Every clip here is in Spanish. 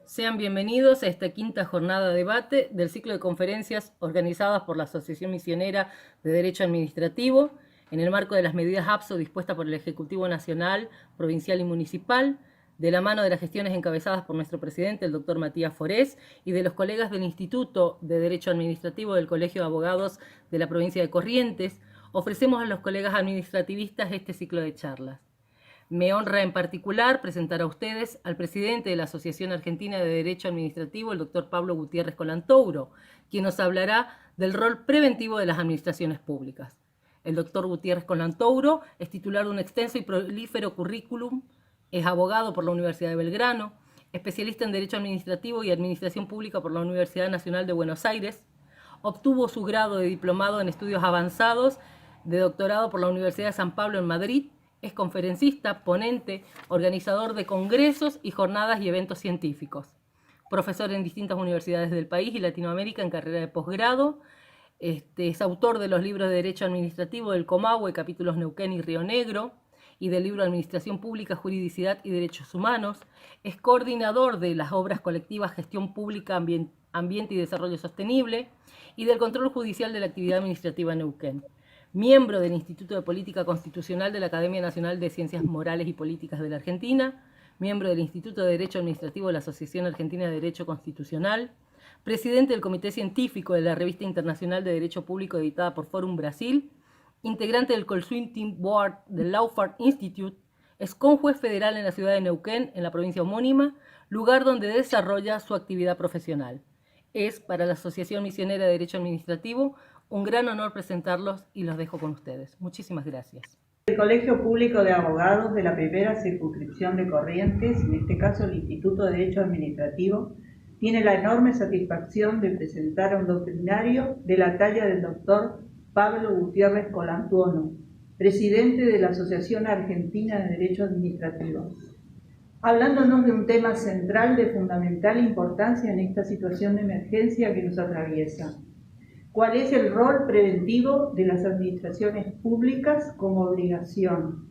Sean bienvenidos a esta quinta jornada de debate del ciclo de conferencias organizadas por la Asociación Misionera de Derecho Administrativo en el marco de las medidas APSO dispuestas por el Ejecutivo Nacional, Provincial y Municipal, de la mano de las gestiones encabezadas por nuestro presidente, el doctor Matías Forés, y de los colegas del Instituto de Derecho Administrativo del Colegio de Abogados de la provincia de Corrientes. Ofrecemos a los colegas administrativistas este ciclo de charlas. Me honra en particular presentar a ustedes al presidente de la Asociación Argentina de Derecho Administrativo, el doctor Pablo Gutiérrez Colantouro, quien nos hablará del rol preventivo de las administraciones públicas. El doctor Gutiérrez Colantouro es titular de un extenso y prolífero currículum, es abogado por la Universidad de Belgrano, especialista en Derecho Administrativo y Administración Pública por la Universidad Nacional de Buenos Aires, obtuvo su grado de diplomado en estudios avanzados de doctorado por la Universidad de San Pablo en Madrid. Es conferencista, ponente, organizador de congresos y jornadas y eventos científicos. Profesor en distintas universidades del país y Latinoamérica en carrera de posgrado. Es autor de los libros de Derecho Administrativo del Comahue, capítulos Neuquén y Río Negro, y del libro Administración Pública, Juridicidad y Derechos Humanos. Es coordinador de las obras colectivas Gestión Pública, Ambiente y Desarrollo Sostenible, y del control judicial de la actividad administrativa en Neuquén. Miembro del Instituto de Política Constitucional de la Academia Nacional de Ciencias Morales y Políticas de la Argentina, miembro del Instituto de Derecho Administrativo de la Asociación Argentina de Derecho Constitucional, presidente del Comité Científico de la Revista Internacional de Derecho Público editada por Forum Brasil, integrante del Consulting Board del Lawfare Institute, es conjuez federal en la ciudad de Neuquén, en la provincia homónima, lugar donde desarrolla su actividad profesional. Es, para la Asociación Misionera de Derecho Administrativo, un gran honor presentarlos y los dejo con ustedes. Muchísimas gracias. El Colegio Público de Abogados de la primera circunscripción de Corrientes, en este caso el Instituto de Derecho Administrativo, tiene la enorme satisfacción de presentar a un doctrinario de la talla del doctor Pablo Gutiérrez Colantuono, presidente de la Asociación Argentina de Derecho Administrativo, hablándonos de un tema central de fundamental importancia en esta situación de emergencia que nos atraviesa. ¿Cuál es el rol preventivo de las administraciones públicas como obligación?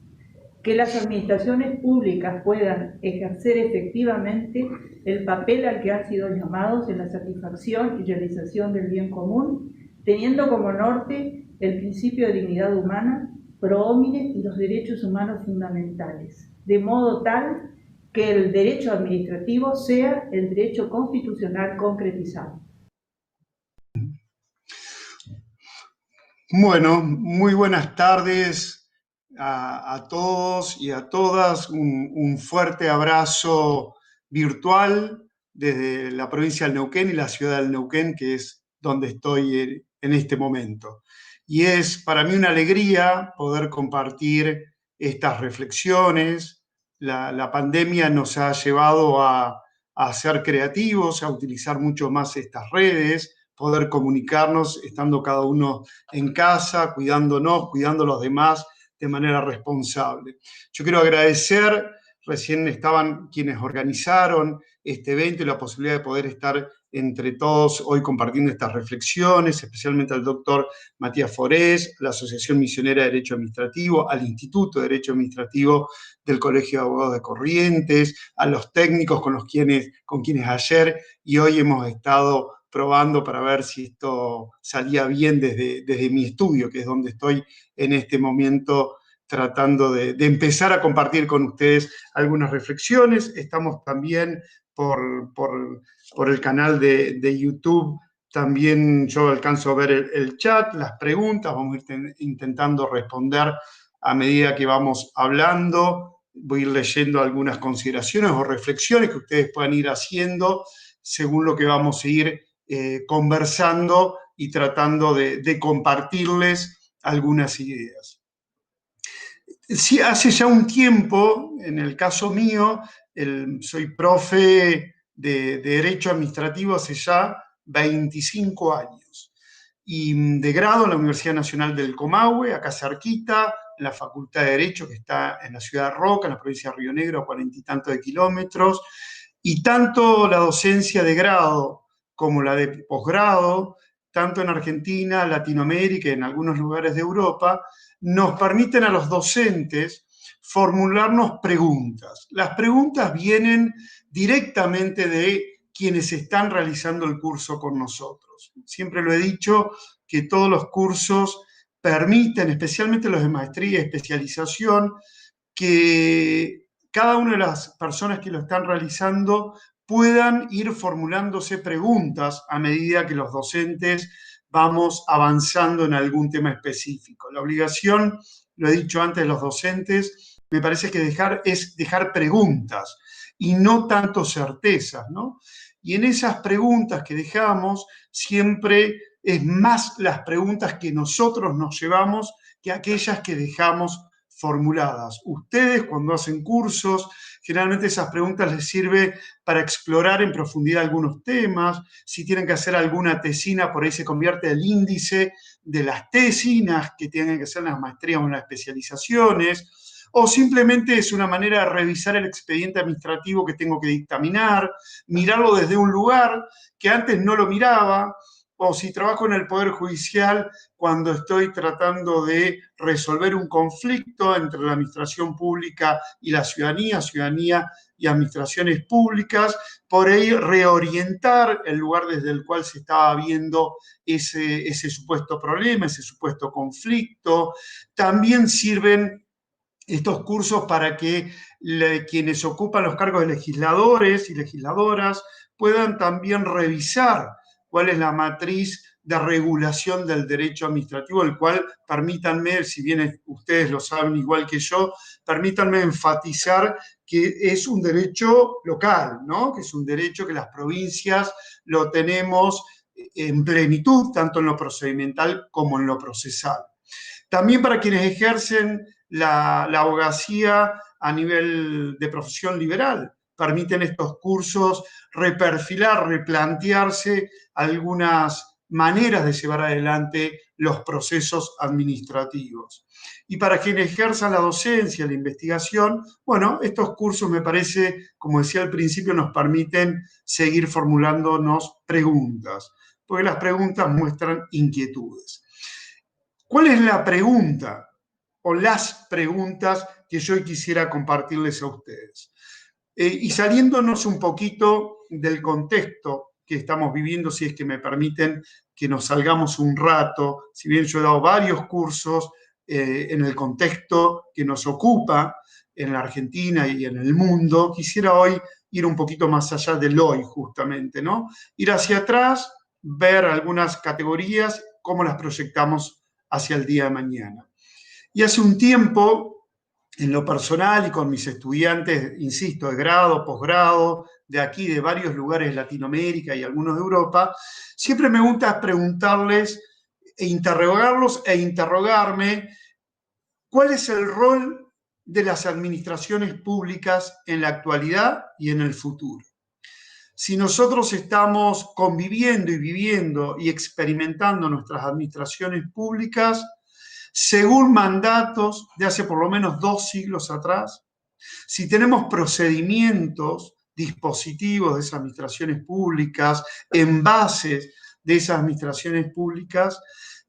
Que las administraciones públicas puedan ejercer efectivamente el papel al que han sido llamados en la satisfacción y realización del bien común, teniendo como norte el principio de dignidad humana, pro homine y los derechos humanos fundamentales, de modo tal que el derecho administrativo sea el derecho constitucional concretizado. Bueno, muy buenas tardes a todos y a todas. Un fuerte abrazo virtual desde la provincia del Neuquén y la ciudad del Neuquén, que es donde estoy en este momento. Y es para mí una alegría poder compartir estas reflexiones. La pandemia nos ha llevado a ser creativos, a utilizar mucho más estas redes, poder comunicarnos estando cada uno en casa, cuidándonos, cuidando a los demás de manera responsable. Yo quiero agradecer, recién estaban quienes organizaron este evento y la posibilidad de poder estar entre todos hoy compartiendo estas reflexiones, especialmente al doctor Matías Forés, a la Asociación Misionera de Derecho Administrativo, al Instituto de Derecho Administrativo del Colegio de Abogados de Corrientes, a los técnicos con quienes ayer y hoy hemos estado probando para ver si esto salía bien desde mi estudio, que es donde estoy en este momento tratando de empezar a compartir con ustedes algunas reflexiones. Estamos también por el canal de YouTube, también yo alcanzo a ver el chat, las preguntas, vamos a ir intentando responder a medida que vamos hablando. Voy a ir leyendo algunas consideraciones o reflexiones que ustedes puedan ir haciendo según lo que vamos a ir conversando y tratando de compartirles algunas ideas. Sí, hace ya un tiempo, en el caso mío, soy profe de Derecho Administrativo hace ya 25 años. Y de grado en la Universidad Nacional del Comahue, acá cerquita, en la Facultad de Derecho, que está en la ciudad de Roca, en la provincia de Río Negro, a 40 y tantos de kilómetros. Y tanto la docencia de grado como la de posgrado, tanto en Argentina, Latinoamérica y en algunos lugares de Europa, nos permiten a los docentes formularnos preguntas. Las preguntas vienen directamente de quienes están realizando el curso con nosotros. Siempre lo he dicho, que todos los cursos permiten, especialmente los de maestría y especialización, que cada una de las personas que lo están realizando puedan ir formulándose preguntas a medida que los docentes vamos avanzando en algún tema específico. La obligación, lo he dicho antes, de los docentes, me parece que es dejar preguntas y no tanto certezas, ¿no? Y en esas preguntas que dejamos, siempre es más las preguntas que nosotros nos llevamos que aquellas que dejamos formuladas. Ustedes, cuando hacen cursos, generalmente esas preguntas les sirven para explorar en profundidad algunos temas. Si tienen que hacer alguna tesina, por ahí se convierte el índice de las tesinas que tienen que hacer en las maestrías o en las especializaciones. O simplemente es una manera de revisar el expediente administrativo que tengo que dictaminar, mirarlo desde un lugar que antes no lo miraba, o si trabajo en el Poder Judicial, cuando estoy tratando de resolver un conflicto entre la administración pública y la ciudadanía, ciudadanía y administraciones públicas, por ahí reorientar el lugar desde el cual se estaba viendo ese supuesto problema, ese supuesto conflicto. También sirven estos cursos para que quienes ocupan los cargos de legisladores y legisladoras puedan también revisar cuál es la matriz de regulación del derecho administrativo, el cual, permítanme, si bien ustedes lo saben igual que yo, permítanme enfatizar que es un derecho local, ¿no? Que es un derecho que las provincias lo tenemos en plenitud, tanto en lo procedimental como en lo procesal. También para quienes ejercen la abogacía a nivel de profesión liberal, permiten estos cursos reperfilar, replantearse algunas maneras de llevar adelante los procesos administrativos. Y para quienes ejerzan la docencia, la investigación, bueno, estos cursos me parece, como decía al principio, nos permiten seguir formulándonos preguntas, porque las preguntas muestran inquietudes. ¿Cuál es la pregunta o las preguntas que yo quisiera compartirles a ustedes? Y saliéndonos un poquito del contexto que estamos viviendo, si es que me permiten que nos salgamos un rato, si bien yo he dado varios cursos en el contexto que nos ocupa en la Argentina y en el mundo, quisiera hoy ir un poquito más allá del hoy, justamente, ¿no? Ir hacia atrás, ver algunas categorías, cómo las proyectamos hacia el día de mañana. Y hace un tiempo, en lo personal y con mis estudiantes, insisto, de grado, posgrado, de aquí, de varios lugares de Latinoamérica y algunos de Europa, siempre me gusta preguntarles e interrogarlos e interrogarme cuál es el rol de las administraciones públicas en la actualidad y en el futuro. Si nosotros estamos conviviendo y viviendo y experimentando nuestras administraciones públicas según mandatos de hace por lo menos 2 siglos atrás, si tenemos procedimientos, dispositivos de esas administraciones públicas, envases de esas administraciones públicas,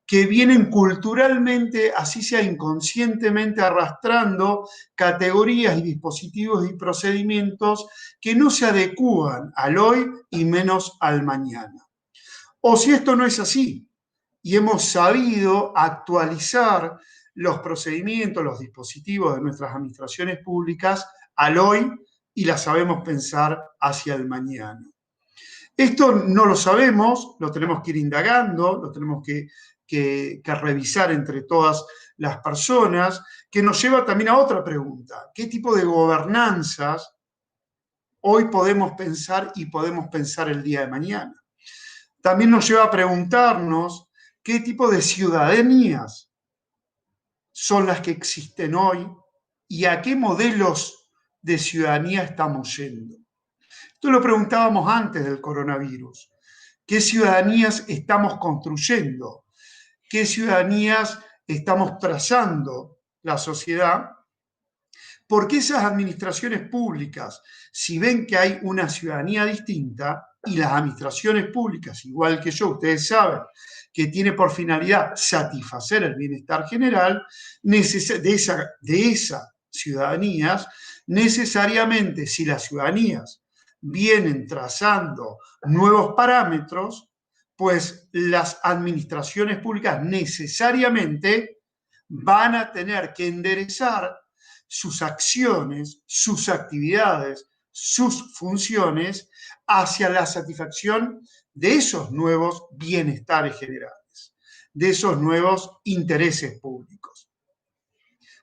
que vienen culturalmente, así sea inconscientemente, arrastrando categorías y dispositivos y procedimientos que no se adecúan al hoy y menos al mañana. O si esto no es así, y hemos sabido actualizar los procedimientos, los dispositivos de nuestras administraciones públicas al hoy y las sabemos pensar hacia el mañana. Esto no lo sabemos, lo tenemos que ir indagando, lo tenemos que revisar entre todas las personas, que nos lleva también a otra pregunta. ¿Qué tipo de gobernanzas hoy podemos pensar y podemos pensar el día de mañana? También nos lleva a preguntarnos qué tipo de ciudadanías son las que existen hoy y a qué modelos de ciudadanía estamos yendo. Esto lo preguntábamos antes del coronavirus. ¿Qué ciudadanías estamos construyendo? ¿Qué ciudadanías estamos trazando la sociedad? Porque esas administraciones públicas, si ven que hay una ciudadanía distinta, y las administraciones públicas, igual que yo, ustedes saben, que tiene por finalidad satisfacer el bienestar general de esas ciudadanías, necesariamente, si las ciudadanías vienen trazando nuevos parámetros, pues las administraciones públicas necesariamente van a tener que enderezar sus acciones, sus actividades, sus funciones hacia la satisfacción de esos nuevos bienestares generales, de esos nuevos intereses públicos.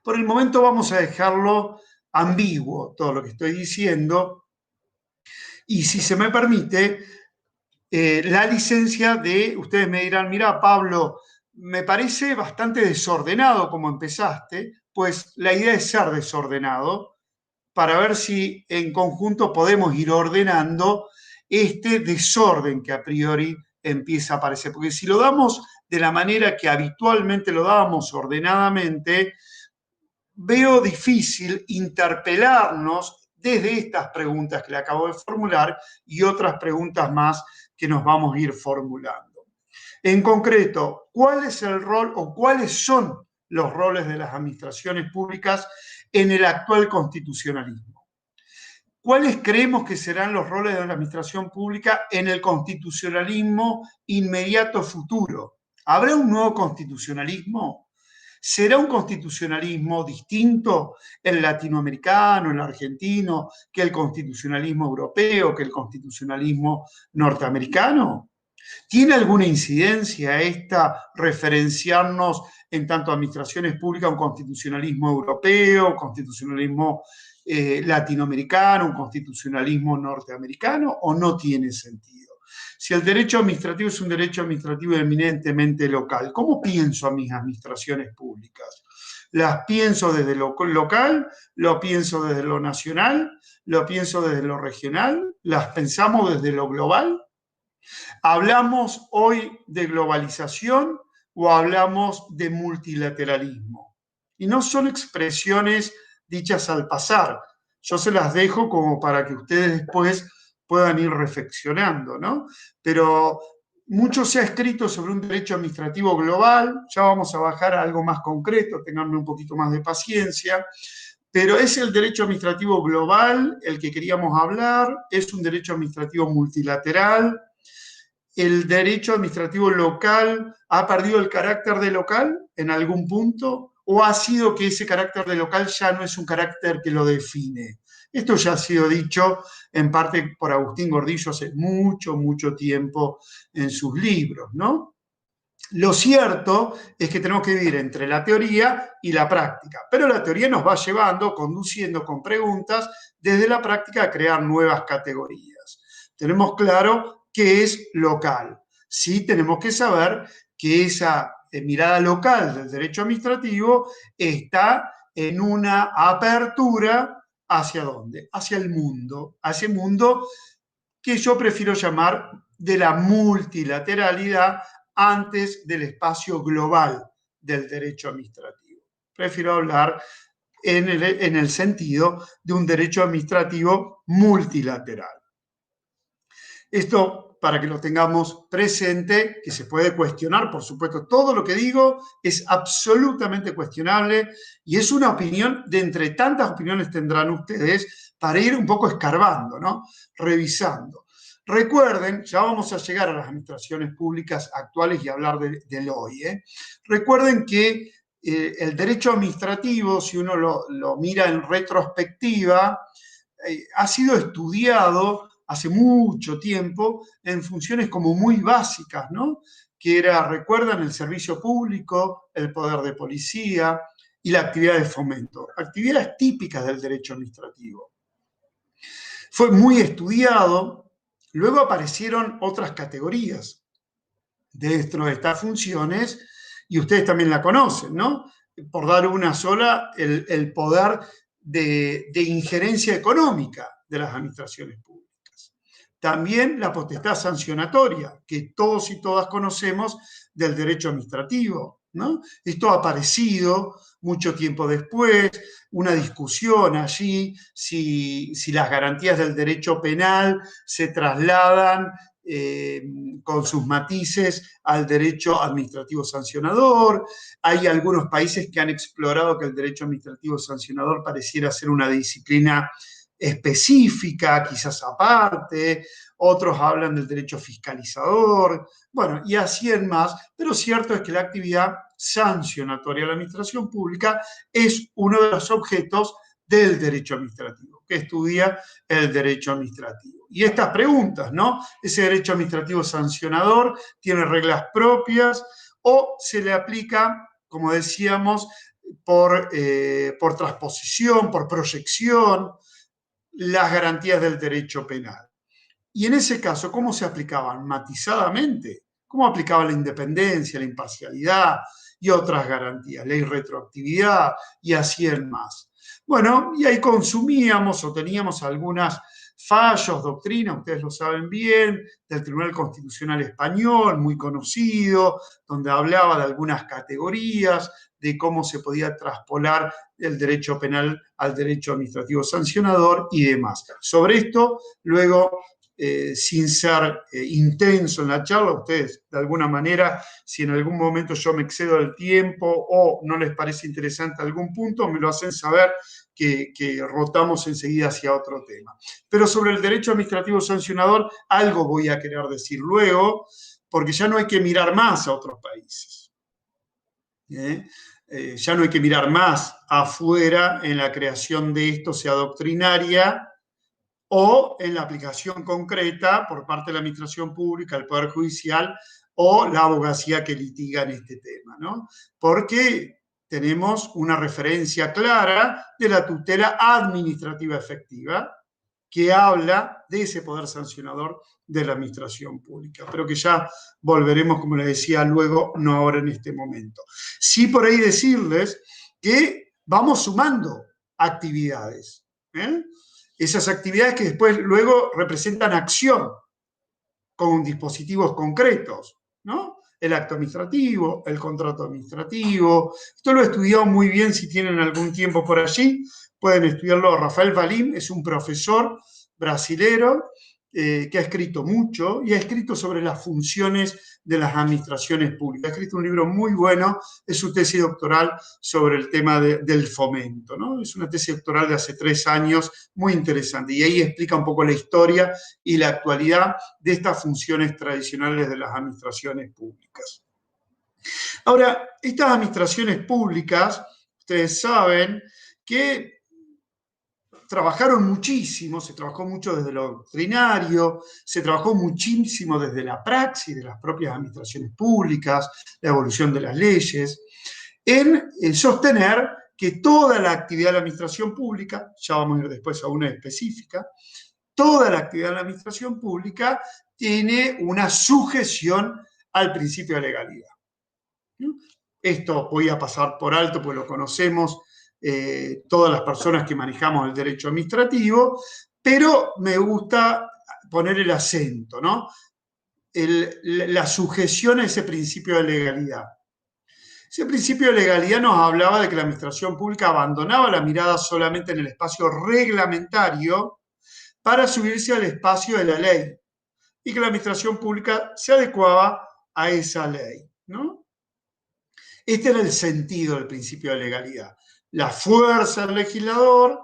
Por el momento vamos a dejarlo ambiguo, todo lo que estoy diciendo, y si se me permite, la licencia de, ustedes me dirán, mira, Pablo, me parece bastante desordenado como empezaste, pues la idea es ser desordenado para ver si en conjunto podemos ir ordenando este desorden que a priori empieza a aparecer. Porque si lo damos de la manera que habitualmente lo dábamos, ordenadamente, veo difícil interpelarnos desde estas preguntas que le acabo de formular y otras preguntas más que nos vamos a ir formulando. En concreto, ¿cuál es el rol o cuáles son los roles de las administraciones públicas en el actual constitucionalismo? ¿Cuáles creemos que serán los roles de la administración pública en el constitucionalismo inmediato futuro? ¿Habrá un nuevo constitucionalismo? ¿Será un constitucionalismo distinto el latinoamericano, el argentino, que el constitucionalismo europeo, que el constitucionalismo norteamericano? ¿Tiene alguna incidencia esta referenciarnos en tanto administraciones públicas a un constitucionalismo europeo, constitucionalismo latinoamericano, un constitucionalismo norteamericano, o no tiene sentido? Si el derecho administrativo es un derecho administrativo eminentemente local, ¿cómo pienso a mis administraciones públicas? ¿Las pienso desde lo local? ¿Lo pienso desde lo nacional? ¿Lo pienso desde lo regional? ¿Las pensamos desde lo global? ¿Hablamos hoy de globalización o hablamos de multilateralismo? Y no son expresiones dichas al pasar. Yo se las dejo como para que ustedes después puedan ir reflexionando, ¿no? Pero mucho se ha escrito sobre un derecho administrativo global, ya vamos a bajar a algo más concreto, tenganme un poquito más de paciencia, pero es el derecho administrativo global el que queríamos hablar, es un derecho administrativo multilateral. ¿El derecho administrativo local ha perdido el carácter de local en algún punto? ¿O ha sido que ese carácter de local ya no es un carácter que lo define? Esto ya ha sido dicho en parte por Agustín Gordillo hace mucho, mucho tiempo en sus libros, ¿no? Lo cierto es que tenemos que vivir entre la teoría y la práctica, pero la teoría nos va llevando, conduciendo con preguntas, desde la práctica a crear nuevas categorías. Tenemos claro qué es local. Sí tenemos que saber que esa mirada local del derecho administrativo está en una apertura ¿hacia dónde? Hacia el mundo, hacia el mundo que yo prefiero llamar de la multilateralidad antes del espacio global del derecho administrativo. Prefiero hablar en el sentido de un derecho administrativo multilateral. Esto para que lo tengamos presente, que se puede cuestionar, por supuesto, todo lo que digo es absolutamente cuestionable y es una opinión de entre tantas opiniones tendrán ustedes para ir un poco escarbando, ¿no? Revisando. Recuerden, ya vamos a llegar a las administraciones públicas actuales y hablar del hoy, ¿eh? Recuerden que el derecho administrativo, si uno lo mira en retrospectiva, ha sido estudiado hace mucho tiempo en funciones como muy básicas, ¿no? Que era, recuerdan, el servicio público, el poder de policía y la actividad de fomento, actividades típicas del derecho administrativo. Fue muy estudiado, luego aparecieron otras categorías dentro de estas funciones y ustedes también la conocen, ¿no? Por dar una sola, el poder de injerencia económica de las administraciones públicas. También la potestad sancionatoria, que todos y todas conocemos del derecho administrativo, ¿no? Esto ha aparecido mucho tiempo después, una discusión allí, si las garantías del derecho penal se trasladan con sus matices al derecho administrativo sancionador. Hay algunos países que han explorado que el derecho administrativo sancionador pareciera ser una disciplina específica, quizás aparte, otros hablan del derecho fiscalizador, bueno, y así en más, pero cierto es que la actividad sancionatoria de la administración pública es uno de los objetos del derecho administrativo, que estudia el derecho administrativo. Y estas preguntas, ¿no? ¿Ese derecho administrativo sancionador tiene reglas propias o se le aplica, como decíamos, por transposición, por proyección, las garantías del derecho penal? Y en ese caso, ¿cómo se aplicaban? Matizadamente. ¿Cómo aplicaba la independencia, la imparcialidad y otras garantías? La irretroactividad y así en más. Bueno, y ahí consumíamos o teníamos algunos fallos, doctrina, ustedes lo saben bien, del Tribunal Constitucional Español, muy conocido, donde hablaba de algunas categorías, de cómo se podía traspolar el derecho penal al derecho administrativo sancionador y demás. Sobre esto, luego, sin ser intenso en la charla, ustedes de alguna manera, si en algún momento yo me excedo del tiempo o no les parece interesante algún punto, me lo hacen saber que rotamos enseguida hacia otro tema. Pero sobre el derecho administrativo sancionador, algo voy a querer decir luego, porque ya no hay que mirar más a otros países. Ya no hay que mirar más afuera en la creación de esto, sea doctrinaria, o en la aplicación concreta por parte de la administración pública, el Poder Judicial o la abogacía que litiga en este tema, ¿no? Porque tenemos una referencia clara de la tutela administrativa efectiva que habla de ese poder sancionador de la administración pública, pero que ya volveremos, como les decía, luego, no ahora en este momento. Sí, por ahí decirles que vamos sumando actividades, ¿eh? Esas actividades que después luego representan acción con dispositivos concretos, ¿no? El acto administrativo, el contrato administrativo. Esto lo he estudiado muy bien, si tienen algún tiempo por allí, pueden estudiarlo. Rafael Valim es un profesor brasilero que ha escrito mucho y ha escrito sobre las funciones de las administraciones públicas. Ha escrito un libro muy bueno, es su tesis doctoral sobre el tema del fomento, ¿no? Es una tesis doctoral de hace 3 años, muy interesante, y ahí explica un poco la historia y la actualidad de estas funciones tradicionales de las administraciones públicas. Ahora, estas administraciones públicas, ustedes saben que trabajaron muchísimo, se trabajó mucho desde lo doctrinario, se trabajó muchísimo desde la praxis de las propias administraciones públicas, la evolución de las leyes, en sostener que toda la actividad de la administración pública, ya vamos a ir después a una específica, toda la actividad de la administración pública tiene una sujeción al principio de legalidad. Esto voy a pasar por alto, pues lo conocemos todas las personas que manejamos el derecho administrativo, pero me gusta poner el acento, ¿no? La sujeción a ese principio de legalidad. Ese principio de legalidad nos hablaba de que la administración pública abandonaba la mirada solamente en el espacio reglamentario para subirse al espacio de la ley y que la administración pública se adecuaba a esa ley, ¿no? Este era el sentido del principio de legalidad. La fuerza del legislador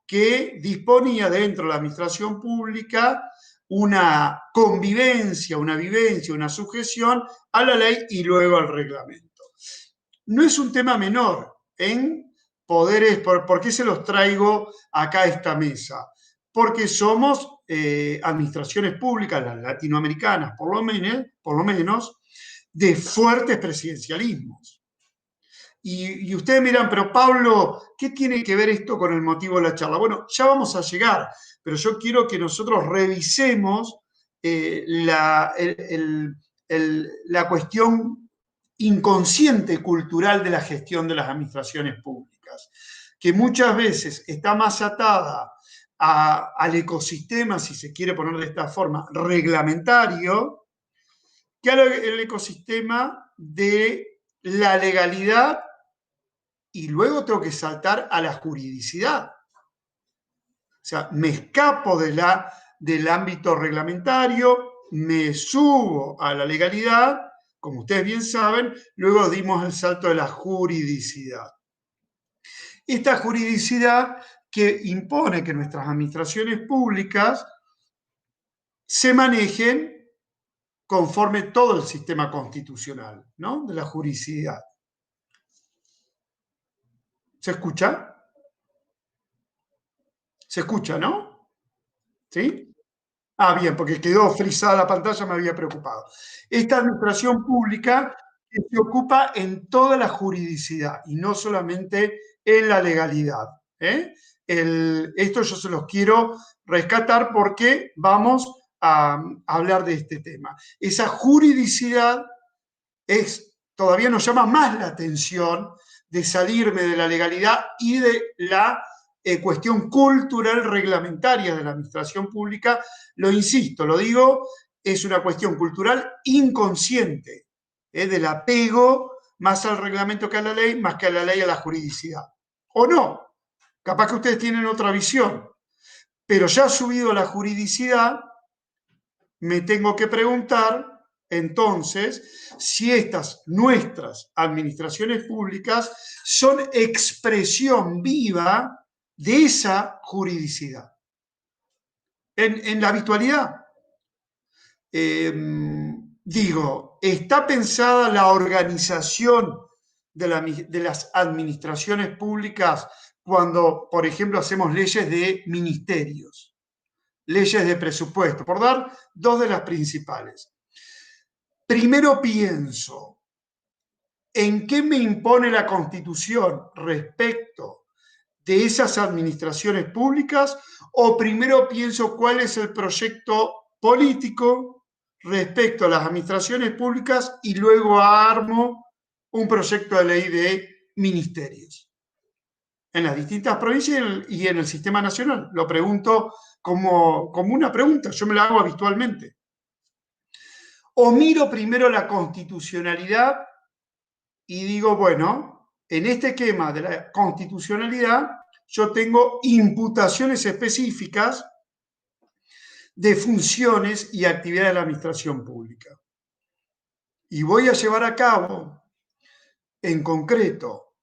que disponía dentro de la administración pública una convivencia, una vivencia, una sujeción a la ley y luego al reglamento. No es un tema menor en poderes, ¿por qué se los traigo acá a esta mesa? Porque somos administraciones públicas, las latinoamericanas por lo menos, de fuertes presidencialismos. Y ustedes miran, pero Pablo, ¿qué tiene que ver esto con el motivo de la charla? Bueno, ya vamos a llegar, pero yo quiero que nosotros revisemos la cuestión inconsciente cultural de la gestión de las administraciones públicas, que muchas veces está más atada al ecosistema, si se quiere poner de esta forma, reglamentario, que al ecosistema de la legalidad, y luego tengo que saltar a la juridicidad. O sea, me escapo del ámbito reglamentario, me subo a la legalidad, como ustedes bien saben, luego dimos el salto de la juridicidad. Esta juridicidad que impone que nuestras administraciones públicas se manejen conforme todo el sistema constitucional, ¿no? De la juridicidad. ¿Se escucha? ¿Se escucha, no? ¿Sí? Ah, bien, porque quedó frisada la pantalla, me había preocupado. Esta administración pública que se ocupa en toda la juridicidad y no solamente en la legalidad. ¿Eh? Esto yo se los quiero rescatar porque vamos a hablar de este tema. Esa juridicidad todavía nos llama más la atención de salirme de la legalidad y de la cuestión cultural reglamentaria de la administración pública. Lo insisto, lo digo, es una cuestión cultural inconsciente, del apego más al reglamento que a la ley, más que a la ley a la juridicidad. O no, capaz que ustedes tienen otra visión, pero ya subido a la juridicidad, me tengo que preguntar entonces si estas nuestras administraciones públicas son expresión viva de esa juridicidad. En la habitualidad, digo, ¿está pensada la organización de las administraciones públicas cuando, por ejemplo, hacemos leyes de ministerios, leyes de presupuesto, por dar dos de las principales? Primero pienso, ¿en qué me impone la Constitución respecto de esas administraciones públicas? O primero pienso cuál es el proyecto político respecto a las administraciones públicas y luego armo un proyecto de ley de ministerios en las distintas provincias y en el sistema nacional. Lo pregunto como una pregunta, yo me la hago habitualmente. O miro primero la constitucionalidad y digo, bueno, en este esquema de la constitucionalidad yo tengo imputaciones específicas de funciones y actividades de la administración pública. Y voy a llevar a cabo, en concreto,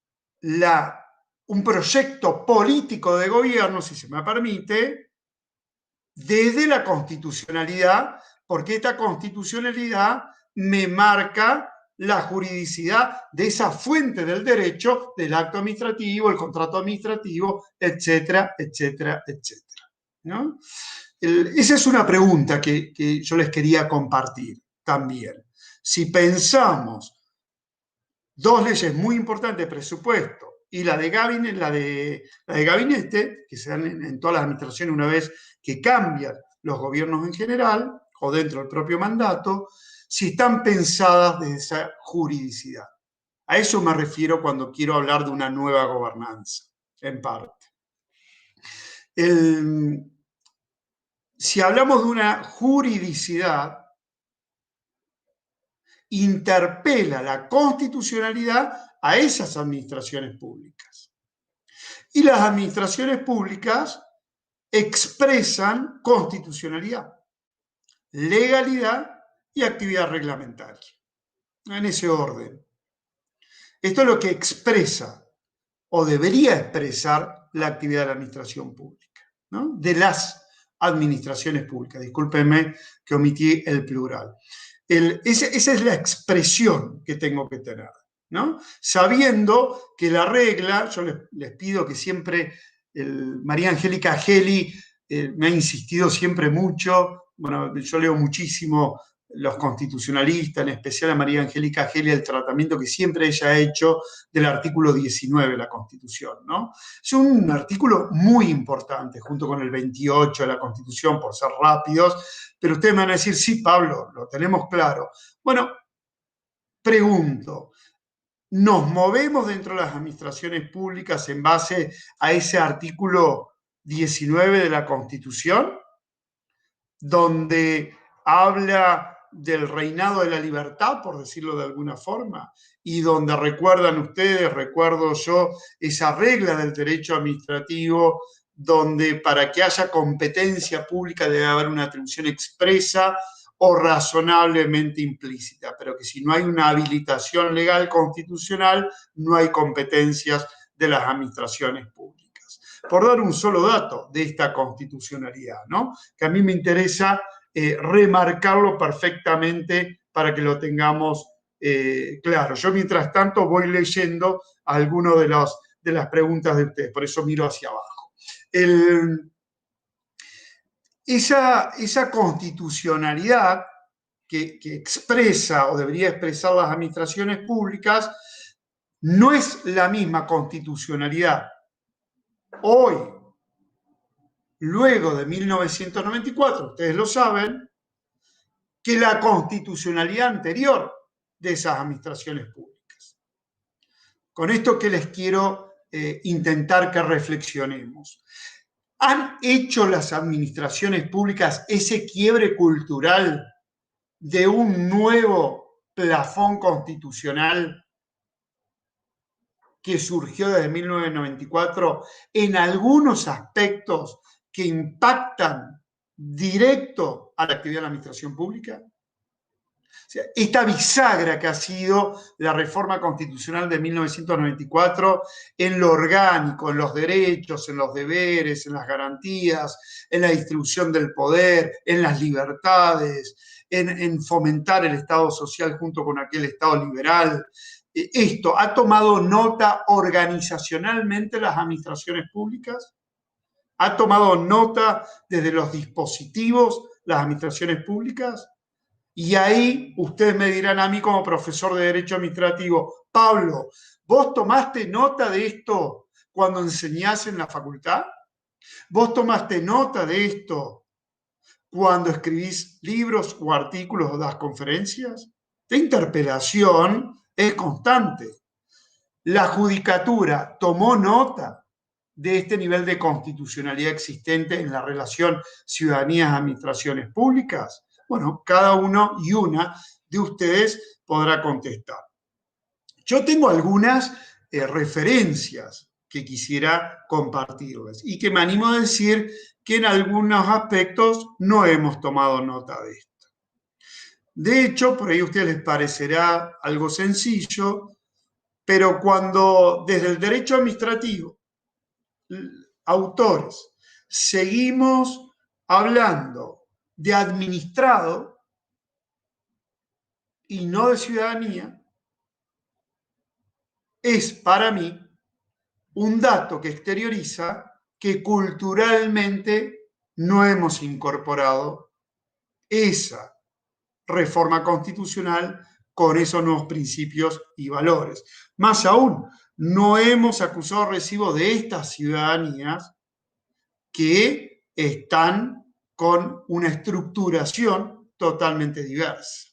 un proyecto político de gobierno, si se me permite, desde la constitucionalidad, porque esta constitucionalidad me marca la juridicidad de esa fuente del derecho, del acto administrativo, el contrato administrativo, etcétera, etcétera, etcétera, ¿no? Esa es una pregunta que yo les quería compartir también. Si pensamos dos leyes muy importantes de presupuesto y la de gabinete, que se dan en todas las administraciones una vez que cambian los gobiernos en general o dentro del propio mandato, si están pensadas desde esa juridicidad. A eso me refiero cuando quiero hablar de una nueva gobernanza, en parte. Si hablamos de una juridicidad, interpela la constitucionalidad a esas administraciones públicas. Y las administraciones públicas expresan constitucionalidad, legalidad y actividad reglamentaria. En ese orden. Esto es lo que expresa o debería expresar la actividad de la administración pública, ¿no? De las administraciones públicas. Discúlpenme que omití el plural. Esa es la expresión que tengo que tener, ¿no? Sabiendo que la regla, yo les pido que siempre, María Angélica Geli me ha insistido siempre mucho, bueno, yo leo muchísimo los constitucionalistas, en especial a María Angélica Geli, el tratamiento que siempre ella ha hecho del artículo 19 de la Constitución, ¿no? Es un artículo muy importante, junto con el 28 de la Constitución, por ser rápidos, pero ustedes me van a decir, sí, Pablo, lo tenemos claro. Bueno, pregunto, ¿nos movemos dentro de las administraciones públicas en base a ese artículo 19 de la Constitución, donde habla del reinado de la libertad, por decirlo de alguna forma, y donde recuerdan ustedes, recuerdo yo, esa regla del derecho administrativo, donde para que haya competencia pública debe haber una atribución expresa o razonablemente implícita, pero que si no hay una habilitación legal constitucional, no hay competencias de las administraciones públicas. por dar un solo dato de esta constitucionalidad, ¿no? Que a mí me interesa remarcarlo perfectamente para que lo tengamos claro. Yo, mientras tanto, voy leyendo algunas de las preguntas de ustedes, por eso miro hacia abajo. Esa constitucionalidad que expresa o debería expresar las administraciones públicas no es la misma constitucionalidad hoy, luego de 1994, ustedes lo saben, que la constitucionalidad anterior de esas administraciones públicas. Con esto que les quiero intentar que reflexionemos. ¿Han hecho las administraciones públicas ese quiebre cultural de un nuevo plafón constitucional que surgió desde 1994 en algunos aspectos que impactan directo a la actividad de la administración pública? O sea, esta bisagra que ha sido la reforma constitucional de 1994 en lo orgánico, en los derechos, en los deberes, en las garantías, en la distribución del poder, en las libertades, en fomentar el Estado social junto con aquel Estado liberal. ¿Esto ha tomado nota organizacionalmente las administraciones públicas? ¿Ha tomado nota desde los dispositivos las administraciones públicas? Y ahí ustedes me dirán a mí como profesor de Derecho Administrativo, Pablo, ¿vos tomaste nota de esto cuando enseñás en la facultad? ¿Vos tomaste nota de esto cuando escribís libros o artículos o das conferencias? La interpelación es constante. La judicatura tomó nota de este nivel de constitucionalidad existente en la relación ciudadanías-administraciones públicas. Bueno, cada uno y una de ustedes podrá contestar. Yo tengo algunas referencias que quisiera compartirles y que me animo a decir que en algunos aspectos no hemos tomado nota de esto. De hecho, por ahí a ustedes les parecerá algo sencillo, pero cuando desde el derecho administrativo, autores, seguimos hablando de administrado y no de ciudadanía, es para mí un dato que exterioriza que culturalmente no hemos incorporado esa reforma constitucional con esos nuevos principios y valores. Más aún, no hemos acusado recibo de estas ciudadanías que están con una estructuración totalmente diversa,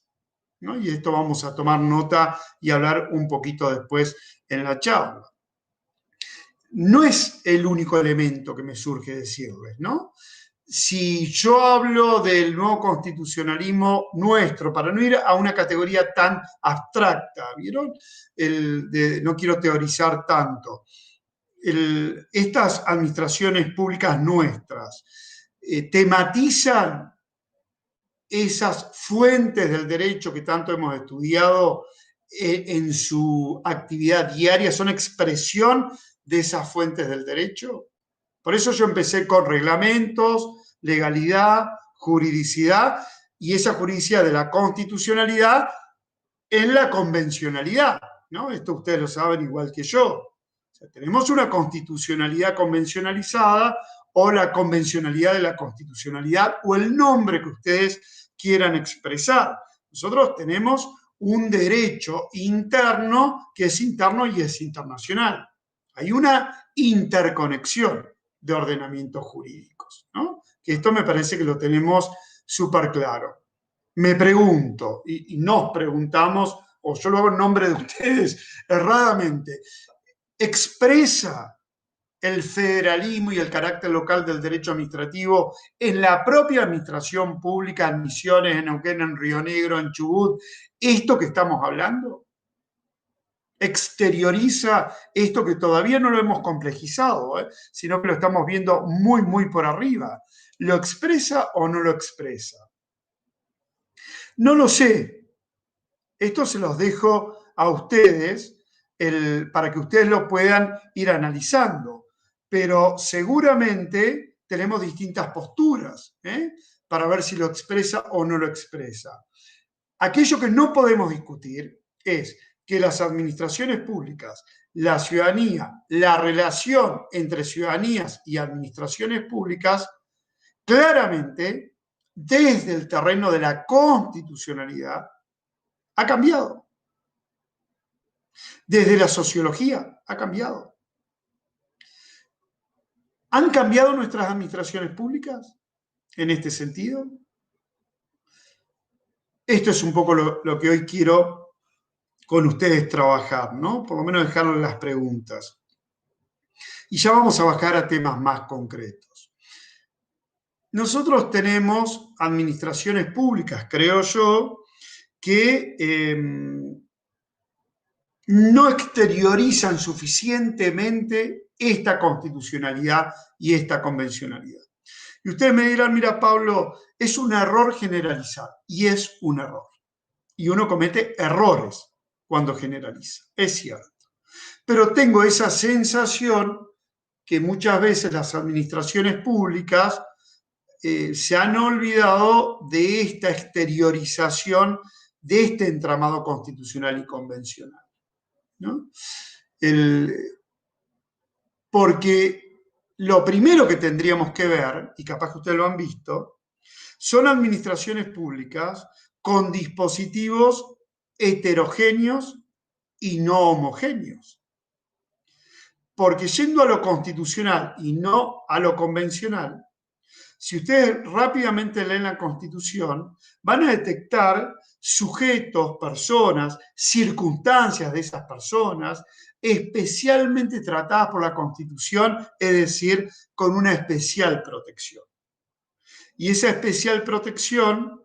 ¿no? Y esto vamos a tomar nota y hablar un poquito después en la charla. No es el único elemento que me surge decirles, ¿no? Si yo hablo del nuevo constitucionalismo nuestro, para no ir a una categoría tan abstracta, ¿vieron? No quiero teorizar tanto. Estas administraciones públicas nuestras tematizan esas fuentes del derecho que tanto hemos estudiado en su actividad diaria, son expresión de esas fuentes del derecho. Por eso yo empecé con reglamentos, legalidad, juridicidad, y esa juridicidad de la constitucionalidad en la convencionalidad, ¿no? Esto ustedes lo saben igual que yo. O sea, tenemos una constitucionalidad convencionalizada o la convencionalidad de la constitucionalidad o el nombre que ustedes quieran expresar. Nosotros tenemos un derecho interno que es interno y es internacional. Hay una interconexión de ordenamientos jurídicos, ¿no? Que esto me parece que lo tenemos súper claro. Me pregunto, y nos preguntamos, o yo lo hago en nombre de ustedes erradamente, ¿expresa el federalismo y el carácter local del derecho administrativo en la propia administración pública, en Misiones, en Neuquén, en Río Negro, en Chubut, esto que estamos hablando? ¿Exterioriza esto que todavía no lo hemos complejizado, sino que lo estamos viendo muy, muy por arriba? ¿Lo expresa o no lo expresa? No lo sé. Esto se los dejo a ustedes para que ustedes lo puedan ir analizando. pero seguramente tenemos distintas posturas, para ver si lo expresa o no lo expresa. Aquello que no podemos discutir es que las administraciones públicas, la ciudadanía, la relación entre ciudadanías y administraciones públicas, claramente, desde el terreno de la constitucionalidad, ha cambiado. Desde la sociología ha cambiado. ¿Han cambiado nuestras administraciones públicas en este sentido? Esto es un poco lo que hoy quiero con ustedes trabajar, ¿no? Por lo menos dejarles las preguntas. Y ya vamos a bajar a temas más concretos. Nosotros tenemos administraciones públicas, creo yo, que no exteriorizan suficientemente esta constitucionalidad y esta convencionalidad. Y ustedes me dirán, mira, Pablo, es un error generalizar, y es un error. Y uno comete errores cuando generaliza, es cierto. Pero tengo esa sensación que muchas veces las administraciones públicas se han olvidado de esta exteriorización de este entramado constitucional y convencional, ¿no? Porque lo primero que tendríamos que ver, y capaz que ustedes lo han visto, son administraciones públicas con dispositivos heterogéneos y no homogéneos. Porque yendo a lo constitucional y no a lo convencional, si ustedes rápidamente leen la Constitución, van a detectar sujetos, personas, circunstancias de esas personas, especialmente tratadas por la Constitución, es decir, con una especial protección. Y esa especial protección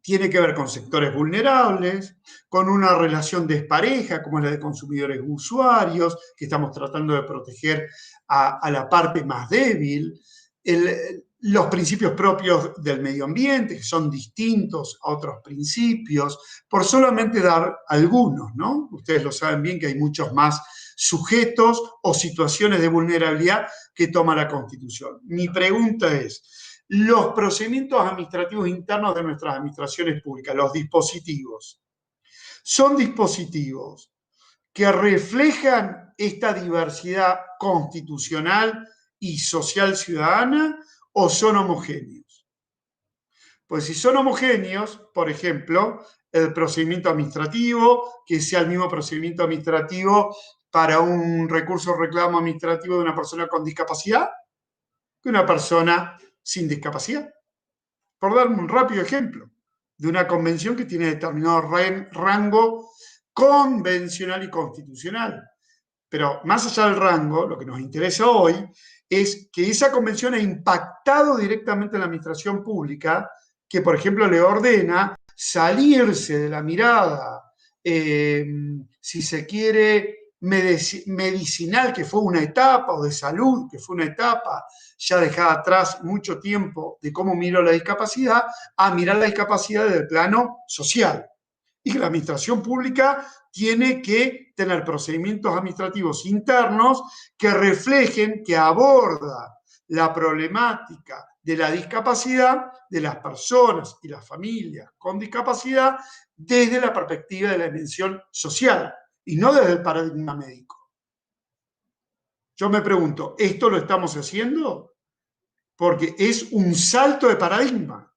tiene que ver con sectores vulnerables, con una relación despareja, como es la de consumidores usuarios, que estamos tratando de proteger a la parte más débil, los principios propios del medio ambiente, que son distintos a otros principios, por solamente dar algunos, ¿no? Ustedes lo saben bien que hay muchos más sujetos o situaciones de vulnerabilidad que toma la Constitución. Mi pregunta es, los procedimientos administrativos internos de nuestras administraciones públicas, los dispositivos, ¿son dispositivos que reflejan esta diversidad constitucional y social ciudadana o son homogéneos? Pues si son homogéneos, por ejemplo, el procedimiento administrativo, que sea el mismo procedimiento administrativo para un recurso o reclamo administrativo de una persona con discapacidad que una persona sin discapacidad. Por dar un rápido ejemplo de una convención que tiene determinado rango convencional y constitucional. Pero más allá del rango, lo que nos interesa hoy es que esa convención ha impactado directamente en la administración pública, que por ejemplo le ordena salirse de la mirada, si se quiere, medicinal, que fue una etapa, o de salud, que fue una etapa ya dejada atrás mucho tiempo de cómo miró la discapacidad, a mirar la discapacidad desde el plano social. Y que la administración pública tiene que tener procedimientos administrativos internos que reflejen, que aborda la problemática de la discapacidad de las personas y las familias con discapacidad desde la perspectiva de la dimensión social y no desde el paradigma médico. Yo me pregunto, ¿esto lo estamos haciendo? Porque es un salto de paradigma.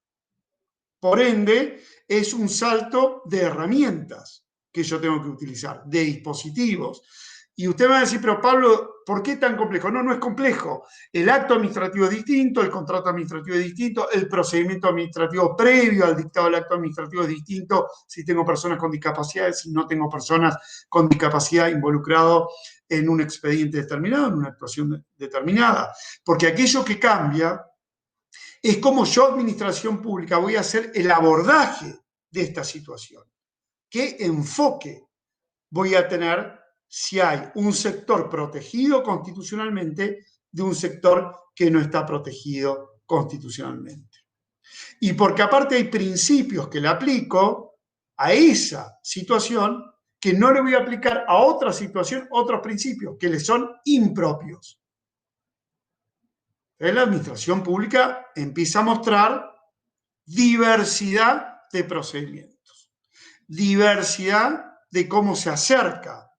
Por ende, es un salto de herramientas que yo tengo que utilizar, de dispositivos. Y usted me va a decir, pero Pablo, ¿por qué tan complejo? No, no es complejo. El acto administrativo es distinto, el contrato administrativo es distinto, el procedimiento administrativo previo al dictado del acto administrativo es distinto si tengo personas con discapacidad, si no tengo personas con discapacidad involucrado en un expediente determinado, en una actuación determinada. Porque aquello que cambia es cómo yo, administración pública, voy a hacer el abordaje de esta situación. ¿Qué enfoque voy a tener si hay un sector protegido constitucionalmente de un sector que no está protegido constitucionalmente? Y porque aparte hay principios que le aplico a esa situación que no le voy a aplicar a otra situación, otros principios que le son impropios. Entonces la administración pública empieza a mostrar diversidad de procedimientos, diversidad de cómo se acerca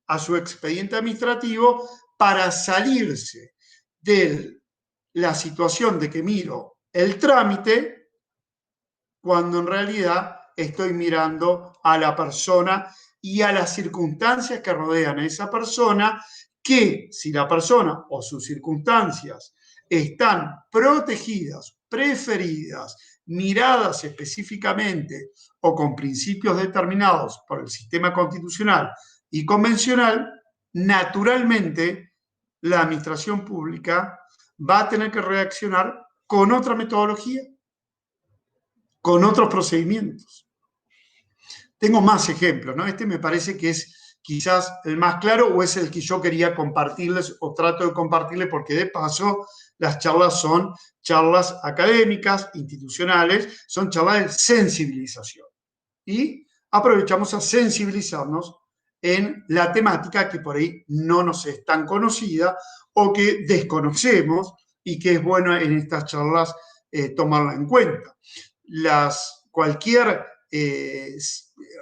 a su expediente administrativo para salirse de la situación de que miro el trámite cuando en realidad estoy mirando a la persona y a las circunstancias que rodean a esa persona, que si la persona o sus circunstancias están protegidas, preferidas, miradas específicamente o con principios determinados por el sistema constitucional y convencional, naturalmente la administración pública va a tener que reaccionar con otra metodología, con otros procedimientos. Tengo más ejemplos, ¿no? Este me parece que es quizás el más claro o es el que yo quería compartirles o trato de compartirles porque de paso las charlas son charlas académicas, institucionales, son charlas de sensibilización. Y aprovechamos a sensibilizarnos en la temática que por ahí no nos es tan conocida o que desconocemos y que es bueno en estas charlas tomarla en cuenta. Cualquier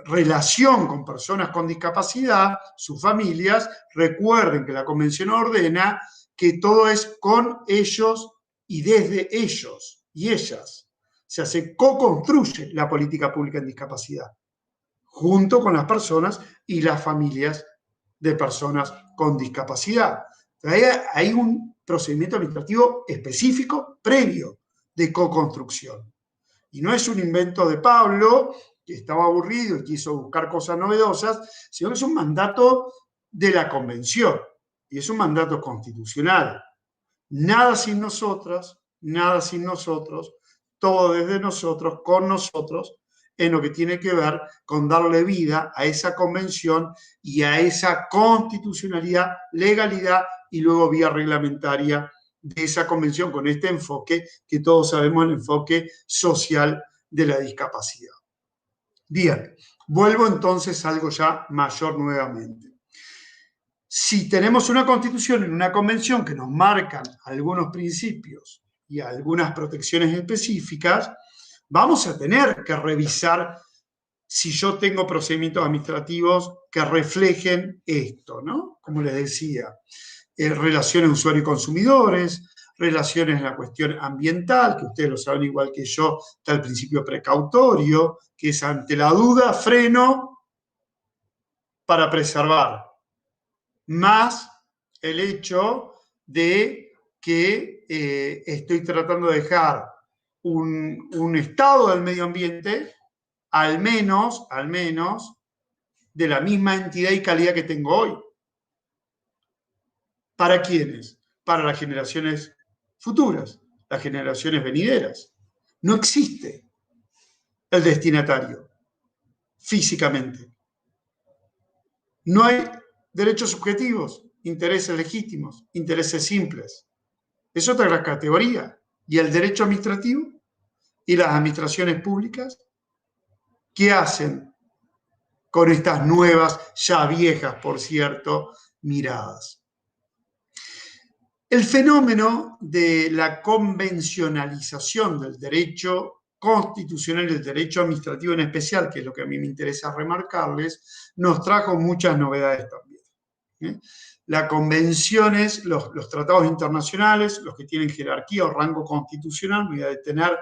relación con personas con discapacidad, sus familias, recuerden que la Convención ordena que todo es con ellos y desde ellos y ellas. O sea, se co-construye la política pública en discapacidad, junto con las personas y las familias de personas con discapacidad. Hay un procedimiento administrativo específico previo de co-construcción. Y no es un invento de Pablo, que estaba aburrido y quiso buscar cosas novedosas, sino que es un mandato de la Convención y es un mandato constitucional. Nada sin nosotras, nada sin nosotros, todo desde nosotros, con nosotros, en lo que tiene que ver con darle vida a esa convención y a esa constitucionalidad, legalidad y luego vía reglamentaria de esa convención con este enfoque que todos sabemos, el enfoque social de la discapacidad. Bien, vuelvo entonces a algo ya mayor nuevamente. Si tenemos una constitución y una convención que nos marcan algunos principios y algunas protecciones específicas, vamos a tener que revisar si yo tengo procedimientos administrativos que reflejen esto, ¿no? Como les decía, relaciones usuario y consumidores, relaciones en la cuestión ambiental, que ustedes lo saben igual que yo, está el principio precautorio, que es ante la duda, freno para preservar, más el hecho de que estoy tratando de dejar un estado del medio ambiente al menos de la misma entidad y calidad que tengo hoy. ¿Para quiénes? Para las generaciones futuras, las generaciones venideras. No existe el destinatario físicamente. No hay derechos subjetivos, intereses legítimos, intereses simples. Es otra categoría. ¿Y el derecho administrativo? ¿Y las administraciones públicas? ¿Qué hacen con estas nuevas, ya viejas, por cierto, miradas? El fenómeno de la convencionalización del derecho constitucional y del derecho administrativo en especial, que es lo que a mí me interesa remarcarles, nos trajo muchas novedades también. Las convenciones, los tratados internacionales, los que tienen jerarquía o rango constitucional, me voy a detener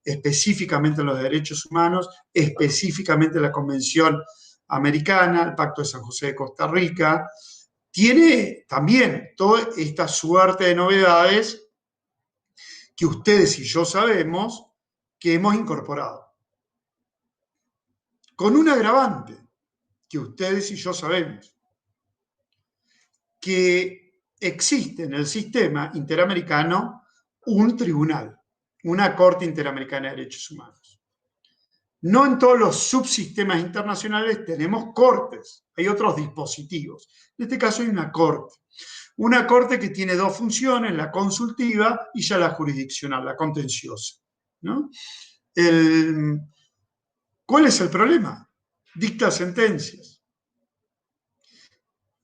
específicamente en los derechos humanos, específicamente la Convención Americana, el Pacto de San José de Costa Rica, tiene también toda esta suerte de novedades que ustedes y yo sabemos que hemos incorporado. Con un agravante que ustedes y yo sabemos, que existe en el sistema interamericano un tribunal, una Corte Interamericana de Derechos Humanos. No en todos los subsistemas internacionales tenemos cortes, hay otros dispositivos. En este caso hay una corte que tiene dos funciones, la consultiva y ya la jurisdiccional, la contenciosa, ¿no? ¿Cuál es el problema? Dicta sentencias.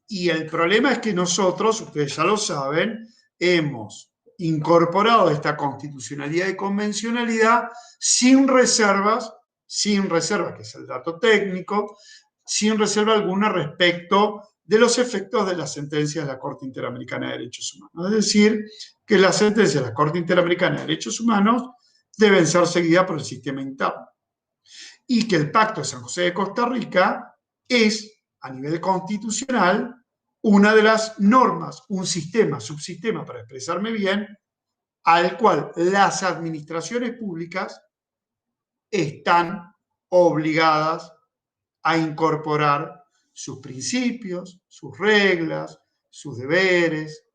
Y el problema es que nosotros, ustedes ya lo saben, hemos incorporado esta constitucionalidad y convencionalidad sin reservas, que es el dato técnico, sin reserva alguna respecto de los efectos de las sentencias de la Corte Interamericana de Derechos Humanos. Es decir, que las sentencias de la Corte Interamericana de Derechos Humanos deben ser seguidas por el sistema interno. Y que el Pacto de San José de Costa Rica es, a nivel constitucional, una de las normas, un sistema, subsistema, para expresarme bien, al cual las administraciones públicas están obligadas a incorporar sus principios, sus reglas, sus deberes,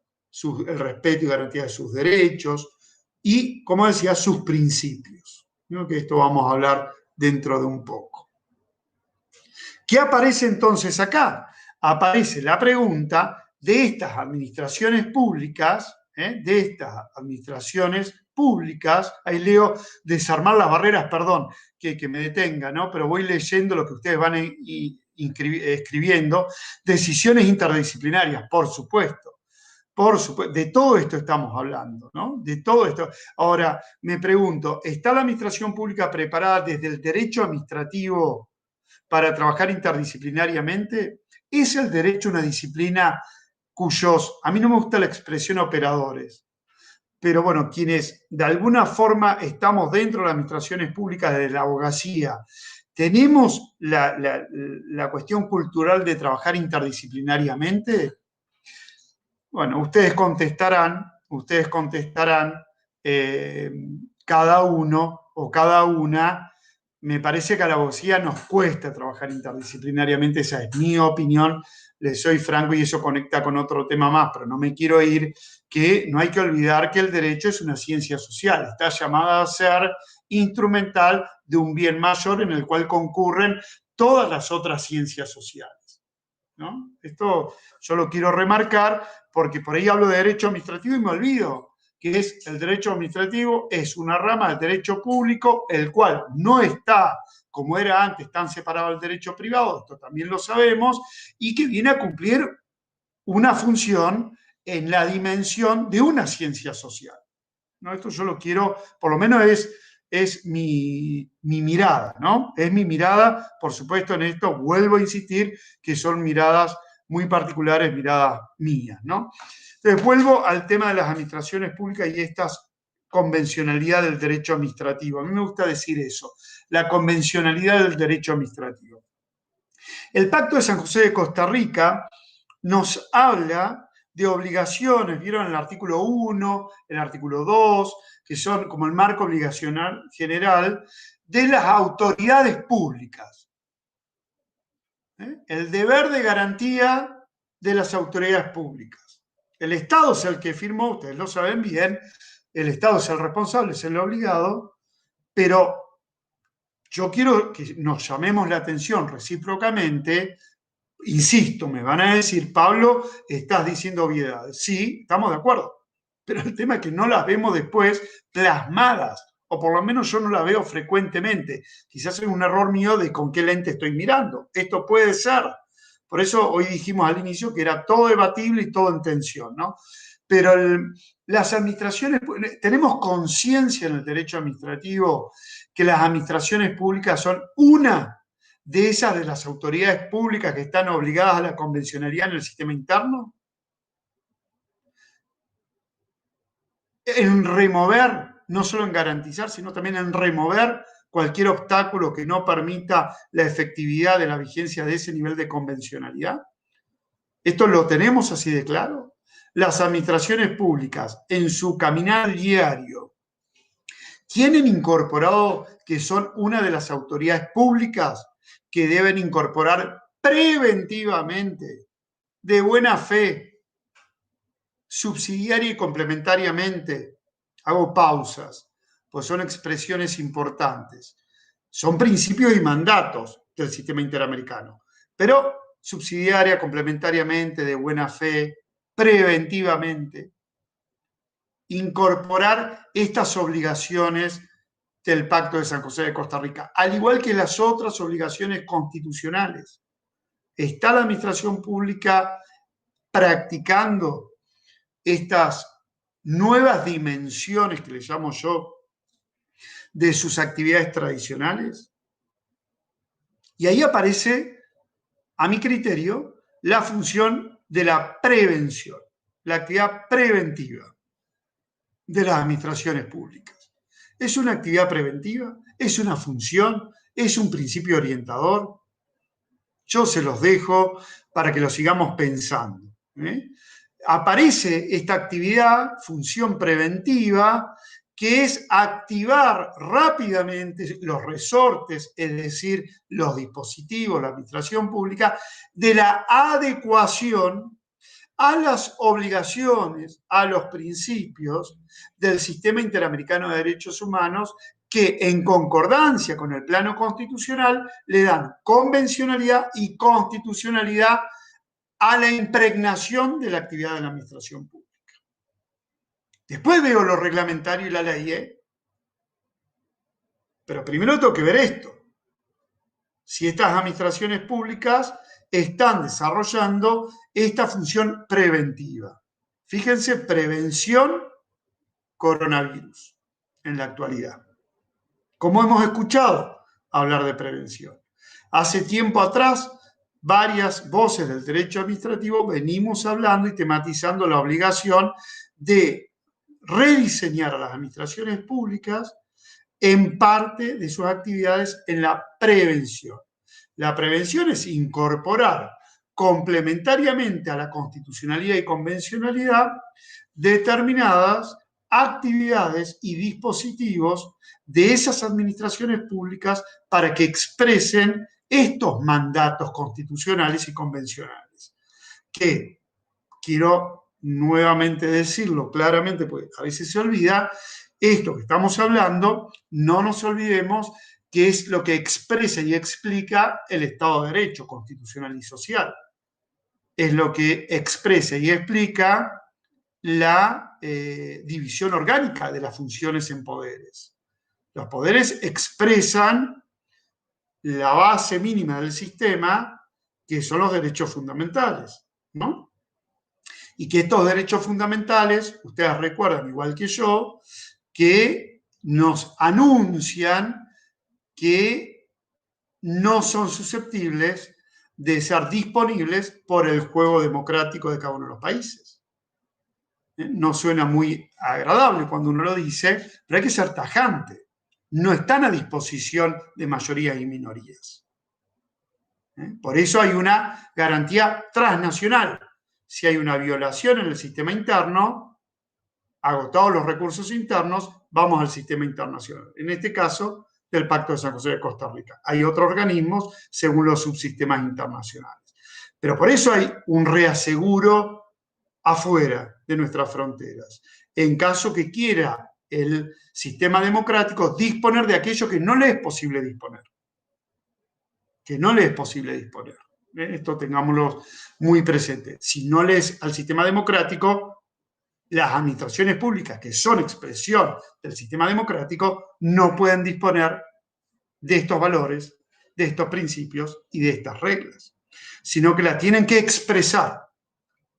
el respeto y garantía de sus derechos y, como decía, sus principios, ¿no? Que esto vamos a hablar dentro de un poco. ¿Qué aparece entonces acá? Aparece la pregunta de estas administraciones públicas, ahí leo desarmar las barreras, perdón, que me detenga, ¿no? Pero voy leyendo lo que ustedes van escribiendo, decisiones interdisciplinarias, por supuesto, de todo esto estamos hablando, ¿no? De todo esto. Ahora, me pregunto, ¿está la administración pública preparada desde el derecho administrativo para trabajar interdisciplinariamente? ¿Es el derecho una disciplina a mí no me gusta la expresión operadores, pero bueno, quienes de alguna forma estamos dentro de las administraciones públicas, de la abogacía, tenemos la cuestión cultural de trabajar interdisciplinariamente? Bueno, ustedes contestarán, cada uno o cada una. Me parece que a la abogacía nos cuesta trabajar interdisciplinariamente, esa es mi opinión, les soy franco y eso conecta con otro tema más, pero no me quiero ir, que no hay que olvidar que el derecho es una ciencia social, está llamada a ser instrumental de un bien mayor en el cual concurren todas las otras ciencias sociales, ¿no? Esto yo lo quiero remarcar porque por ahí hablo de derecho administrativo y me olvido que es el derecho administrativo, es una rama del derecho público, el cual no está, como era antes, tan separado del derecho privado, esto también lo sabemos, y que viene a cumplir una función en la dimensión de una ciencia social, ¿no? Esto yo lo quiero, por lo menos es mi mirada, ¿no? Es mi mirada, por supuesto, en esto vuelvo a insistir que son miradas muy particulares, miradas mías, ¿no? Entonces, vuelvo al tema de las administraciones públicas y esta convencionalidad del derecho administrativo. A mí me gusta decir eso, la convencionalidad del derecho administrativo. El Pacto de San José de Costa Rica nos habla de obligaciones, ¿vieron? El artículo 1, el artículo 2, que son como el marco obligacional general de las autoridades públicas. El deber de garantía de las autoridades públicas. El Estado es el que firmó, ustedes lo saben bien, el Estado es el responsable, es el obligado, pero yo quiero que nos llamemos la atención recíprocamente. Insisto, me van a decir, Pablo, estás diciendo obviedades. Sí, estamos de acuerdo, pero el tema es que no las vemos después plasmadas, o por lo menos yo no las veo frecuentemente. Quizás es un error mío de con qué lente estoy mirando. Esto puede ser. Por eso hoy dijimos al inicio que era todo debatible y todo en tensión, ¿no? Pero las administraciones, tenemos conciencia en el derecho administrativo que las administraciones públicas son una de esas de las autoridades públicas que están obligadas a la convencionalidad en el sistema interno. En remover, no solo en garantizar, sino también en remover cualquier obstáculo que no permita la efectividad de la vigencia de ese nivel de convencionalidad. ¿Esto lo tenemos así de claro? Las administraciones públicas, en su caminar diario, tienen incorporado que son una de las autoridades públicas que deben incorporar preventivamente, de buena fe, subsidiaria y complementariamente. Hago pausas, pues son expresiones importantes. Son principios y mandatos del sistema interamericano, pero subsidiaria, complementariamente, de buena fe, preventivamente, incorporar estas obligaciones del Pacto de San José de Costa Rica, al igual que las otras obligaciones constitucionales. ¿Está la administración pública practicando estas nuevas dimensiones, que le llamo yo, de sus actividades tradicionales. Y ahí aparece, a mi criterio, la función de la prevención, la actividad preventiva de las administraciones públicas. ¿Es una actividad preventiva? ¿Es una función? ¿Es un principio orientador? Yo se los dejo para que lo sigamos pensando. Aparece esta actividad, función preventiva, que es activar rápidamente los resortes, es decir, los dispositivos, la administración pública, de la adecuación a las obligaciones, a los principios del Sistema Interamericano de Derechos Humanos, que en concordancia con el plano constitucional le dan convencionalidad y constitucionalidad a la impregnación de la actividad de la administración pública. Después veo lo reglamentario y la ley, pero primero tengo que ver esto. Si estas administraciones públicas están desarrollando esta función preventiva. Fíjense, prevención coronavirus en la actualidad. Como hemos escuchado hablar de prevención. Hace tiempo atrás, varias voces del derecho administrativo venimos hablando y tematizando la obligación de rediseñar a las administraciones públicas en parte de sus actividades en la prevención. La prevención es incorporar complementariamente a la constitucionalidad y convencionalidad determinadas actividades y dispositivos de esas administraciones públicas para que expresen estos mandatos constitucionales y convencionales. Que quiero nuevamente decirlo claramente, porque a veces se olvida, esto que estamos hablando, no nos olvidemos que es lo que expresa y explica el Estado de Derecho constitucional y social. Es lo que expresa y explica la división orgánica de las funciones en poderes. Los poderes expresan la base mínima del sistema, que son los derechos fundamentales, ¿no? Y que estos derechos fundamentales, ustedes recuerdan igual que yo, que nos anuncian que no son susceptibles de ser disponibles por el juego democrático de cada uno de los países. No suena muy agradable cuando uno lo dice, pero hay que ser tajante. No están a disposición de mayorías y minorías. Por eso hay una garantía transnacional. Si hay una violación en el sistema interno, agotados los recursos internos, vamos al sistema internacional. En este caso, del Pacto de San José de Costa Rica. Hay otros organismos según los subsistemas internacionales. Pero por eso hay un reaseguro afuera de nuestras fronteras, en caso que quiera el sistema democrático disponer de aquello que no le es posible disponer. Que no le es posible disponer. Esto tengámoslo muy presente. Si no le es al sistema democrático, las administraciones públicas, que son expresión del sistema democrático, no pueden disponer de estos valores, de estos principios y de estas reglas, sino que la tienen que expresar.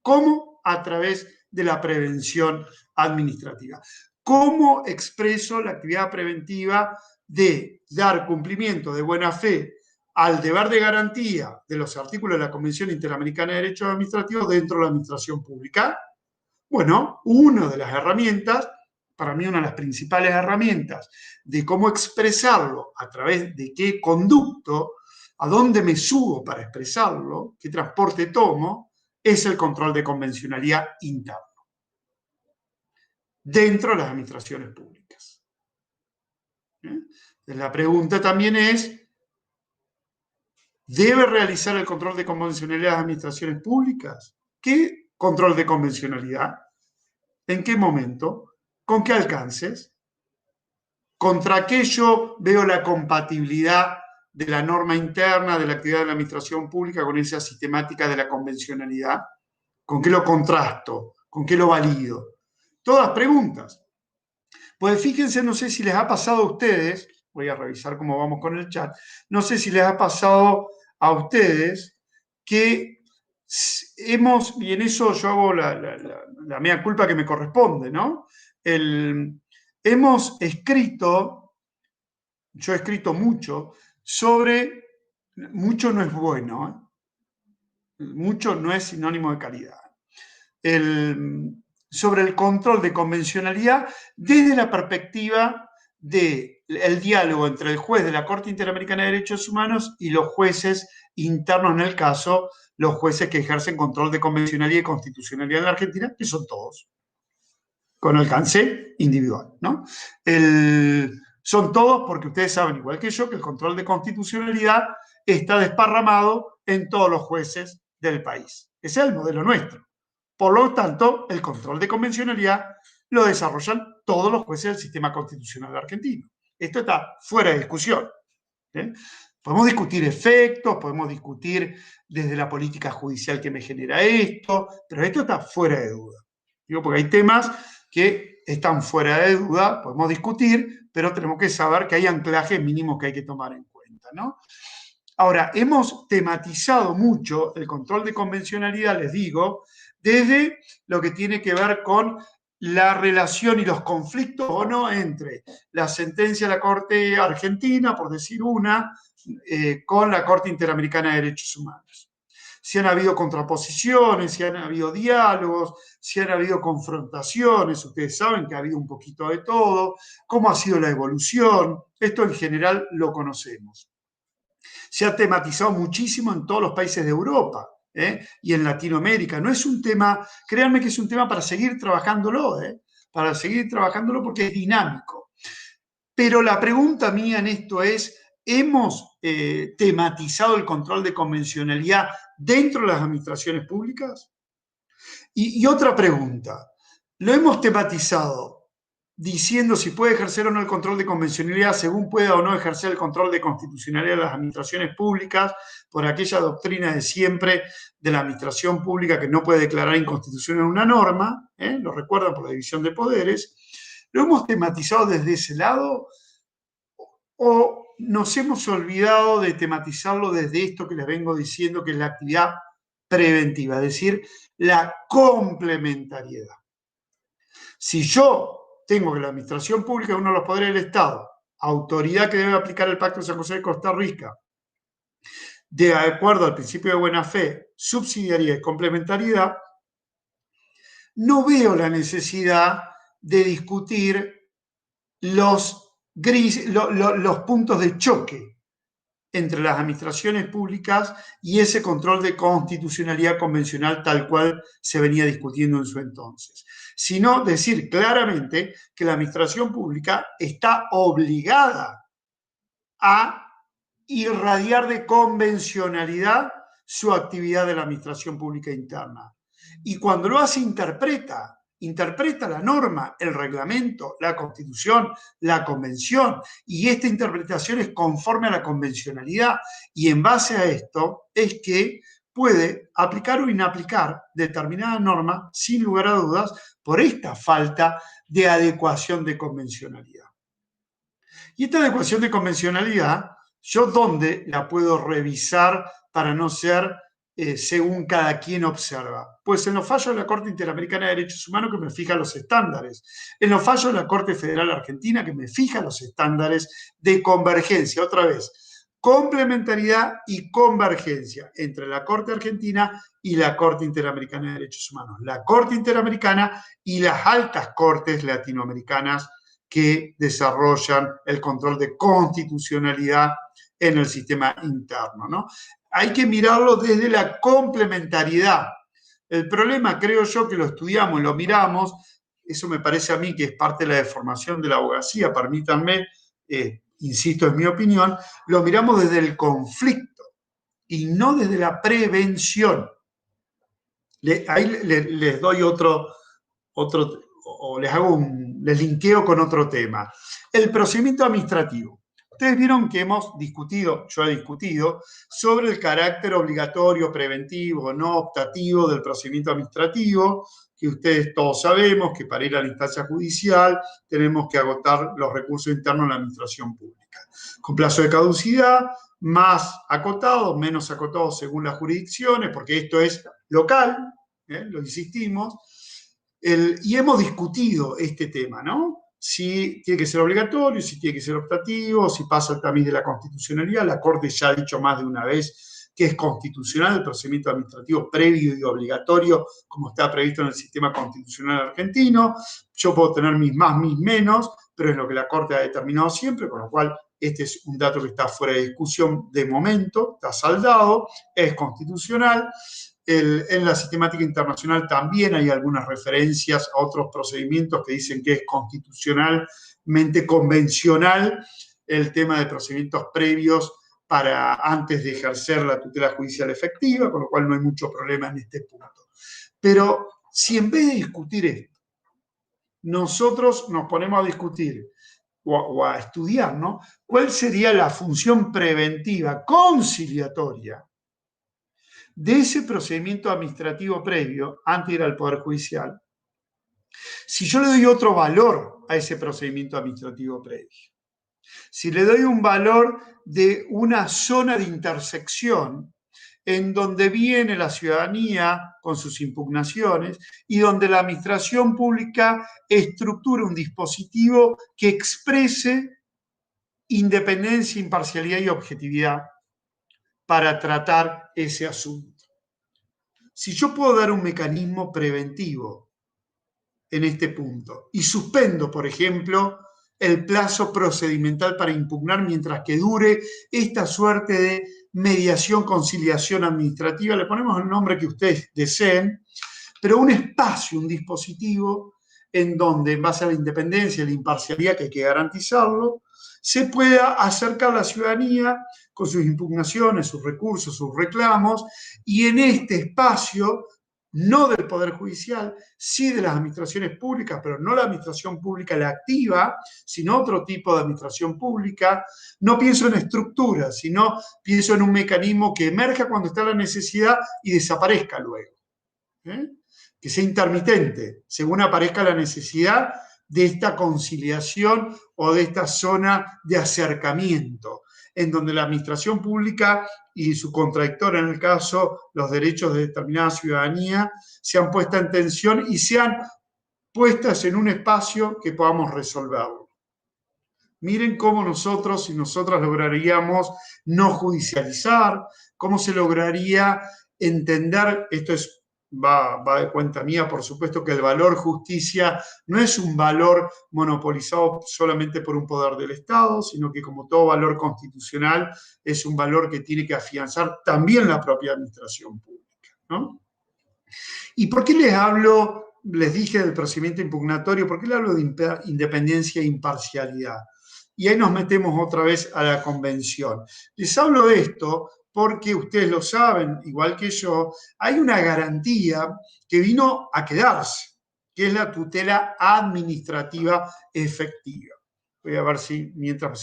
¿Cómo? A través de la prevención administrativa. ¿Cómo expreso la actividad preventiva de dar cumplimiento de buena fe al deber de garantía de los artículos de la Convención Interamericana de Derechos Administrativos dentro de la administración pública? Bueno, una de las herramientas, para mí una de las principales herramientas de cómo expresarlo, a través de qué conducto, a dónde me subo para expresarlo, qué transporte tomo, es el control de convencionalidad interno dentro de las administraciones públicas. La pregunta también es, ¿debe realizar el control de convencionalidad las administraciones públicas? ¿Qué control de convencionalidad? ¿En qué momento? ¿Con qué alcances? ¿Contra qué yo veo la compatibilidad de la norma interna de la actividad de la administración pública con esa sistemática de la convencionalidad? ¿Con qué lo contrasto? ¿Con qué lo valido? Todas preguntas. Pues fíjense, no sé si les ha pasado a ustedes, voy a revisar cómo vamos con el chat, no sé si les ha pasado a ustedes que y en eso yo hago la mea culpa que me corresponde, ¿no? Hemos escrito, yo he escrito mucho, sobre, mucho no es bueno, ¿eh? Mucho no es sinónimo de calidad. Sobre el control de convencionalidad desde la perspectiva del diálogo entre el juez de la Corte Interamericana de Derechos Humanos y los jueces internos, en el caso, los jueces que ejercen control de convencionalidad y constitucionalidad en la Argentina, que son todos, con alcance individual, ¿no? Son todos porque ustedes saben, igual que yo, que el control de constitucionalidad está desparramado en todos los jueces del país. Ese es el modelo nuestro. Por lo tanto, el control de convencionalidad lo desarrollan todos los jueces del sistema constitucional argentino. Esto está fuera de discusión. ¿Eh? Podemos discutir efectos, podemos discutir desde la política judicial que me genera esto, pero esto está fuera de duda. Digo, porque hay temas que están fuera de duda, podemos discutir, pero tenemos que saber que hay anclajes mínimos que hay que tomar en cuenta, ¿no? Ahora, hemos tematizado mucho el control de convencionalidad, les digo, desde lo que tiene que ver con la relación y los conflictos o no entre la sentencia de la Corte Argentina, por decir una, con la Corte Interamericana de Derechos Humanos. Si han habido contraposiciones, si han habido diálogos, si han habido confrontaciones, ustedes saben que ha habido un poquito de todo, cómo ha sido la evolución, esto en general lo conocemos. Se ha tematizado muchísimo en todos los países de Europa, y en Latinoamérica. No es un tema, créanme que es un tema para seguir trabajándolo, para seguir trabajándolo porque es dinámico. Pero la pregunta mía en esto es, ¿hemos tematizado el control de convencionalidad dentro de las administraciones públicas? Y otra pregunta, ¿lo hemos tematizado diciendo si puede ejercer o no el control de convencionalidad según pueda o no ejercer el control de constitucionalidad de las administraciones públicas por aquella doctrina de siempre de la administración pública que no puede declarar inconstitucional una norma? Lo recuerdan por la división de poderes. ¿Lo hemos tematizado desde ese lado o nos hemos olvidado de tematizarlo desde esto que les vengo diciendo, que es la actividad preventiva, es decir, la complementariedad? Si yo tengo que la administración pública es uno de los poderes del Estado, autoridad que debe aplicar el Pacto de San José de Costa Rica, de acuerdo al principio de buena fe, subsidiariedad y complementariedad, no veo la necesidad de discutir los puntos de choque entre las administraciones públicas y ese control de constitucionalidad convencional tal cual se venía discutiendo en su entonces, sino decir claramente que la administración pública está obligada a irradiar de convencionalidad su actividad de la administración pública interna. Y cuando lo hace, interpreta la norma, el reglamento, la constitución, la convención, y esta interpretación es conforme a la convencionalidad, y en base a esto es que puede aplicar o inaplicar determinada norma sin lugar a dudas por esta falta de adecuación de convencionalidad. Y esta adecuación de convencionalidad, ¿yo dónde la puedo revisar para no ser según cada quien observa? Pues en los fallos de la Corte Interamericana de Derechos Humanos, que me fija los estándares, en los fallos de la Corte Federal Argentina, que me fija los estándares de convergencia, otra vez, complementariedad y convergencia entre la Corte Argentina y la Corte Interamericana de Derechos Humanos, la Corte Interamericana y las altas cortes latinoamericanas que desarrollan el control de constitucionalidad en el sistema interno, ¿no? Hay que mirarlo desde la complementariedad. El problema, creo yo, que lo estudiamos, lo miramos, eso me parece a mí que es parte de la deformación de la abogacía, permítanme, insisto, es mi opinión, lo miramos desde el conflicto y no desde la prevención. Ahí les doy otro o les linkeo con otro tema. El procedimiento administrativo. Ustedes vieron que hemos discutido, yo he discutido, sobre el carácter obligatorio, preventivo, no optativo del procedimiento administrativo, que ustedes todos sabemos que para ir a la instancia judicial tenemos que agotar los recursos internos de la administración pública. Con plazo de caducidad, más acotados, menos acotados según las jurisdicciones, porque esto es local, lo insistimos, y hemos discutido este tema, ¿no? Si tiene que ser obligatorio, si tiene que ser optativo, si pasa el tamiz de la constitucionalidad. La Corte ya ha dicho más de una vez que es constitucional el procedimiento administrativo previo y obligatorio, como está previsto en el sistema constitucional argentino. Yo puedo tener mis más, mis menos, pero es lo que la Corte ha determinado siempre, con lo cual este es un dato que está fuera de discusión de momento, está saldado, es constitucional. En la sistemática internacional también hay algunas referencias a otros procedimientos que dicen que es constitucionalmente convencional el tema de procedimientos previos para antes de ejercer la tutela judicial efectiva, con lo cual no hay mucho problema en este punto. Pero si en vez de discutir esto, nosotros nos ponemos a discutir o a estudiar, ¿no?, cuál sería la función preventiva, conciliatoria, de ese procedimiento administrativo previo antes de ir al Poder Judicial, si yo le doy otro valor a ese procedimiento administrativo previo, si le doy un valor de una zona de intersección en donde viene la ciudadanía con sus impugnaciones y donde la administración pública estructura un dispositivo que exprese independencia, imparcialidad y objetividad para tratar ese asunto. Si yo puedo dar un mecanismo preventivo en este punto y suspendo, por ejemplo, el plazo procedimental para impugnar mientras que dure esta suerte de mediación, conciliación administrativa, le ponemos el nombre que ustedes deseen, pero un espacio, un dispositivo en donde, en base a la independencia y la imparcialidad que hay que garantizarlo, se pueda acercar a la ciudadanía con sus impugnaciones, sus recursos, sus reclamos, y en este espacio, no del Poder Judicial, sí de las administraciones públicas, pero no la administración pública la activa, sino otro tipo de administración pública. No pienso en estructuras, sino pienso en un mecanismo que emerja cuando está la necesidad y desaparezca luego. Que sea intermitente, según aparezca la necesidad de esta conciliación o de esta zona de acercamiento, en donde la administración pública y su contradictor, en el caso, los derechos de determinada ciudadanía, sean puestas en tensión y sean puestas en un espacio que podamos resolverlo. Miren cómo nosotros y nosotras lograríamos no judicializar, cómo se lograría entender, esto va de cuenta mía, por supuesto, que el valor justicia no es un valor monopolizado solamente por un poder del Estado, sino que, como todo valor constitucional, es un valor que tiene que afianzar también la propia administración pública, ¿no? ¿Y por qué les hablo, les dije del procedimiento impugnatorio, por qué les hablo de independencia e imparcialidad? Y ahí nos metemos otra vez a la convención. Les hablo de esto porque ustedes lo saben, igual que yo, hay una garantía que vino a quedarse, que es la tutela administrativa efectiva. Voy a ver si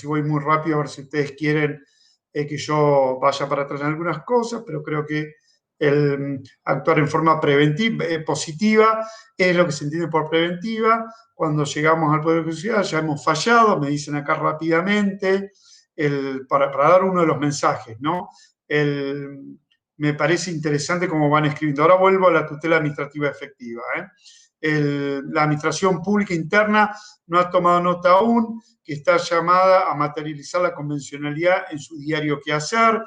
voy muy rápido, a ver si ustedes quieren que yo vaya para atrás en algunas cosas, pero creo que el actuar en forma preventiva, positiva, es lo que se entiende por preventiva. Cuando llegamos al Poder Judicial ya hemos fallado, me dicen acá rápidamente, para dar uno de los mensajes, ¿no? Me parece interesante cómo van escribiendo. Ahora vuelvo a la tutela administrativa efectiva. La administración pública interna no ha tomado nota aún, que está llamada a materializar la convencionalidad en su diario quehacer.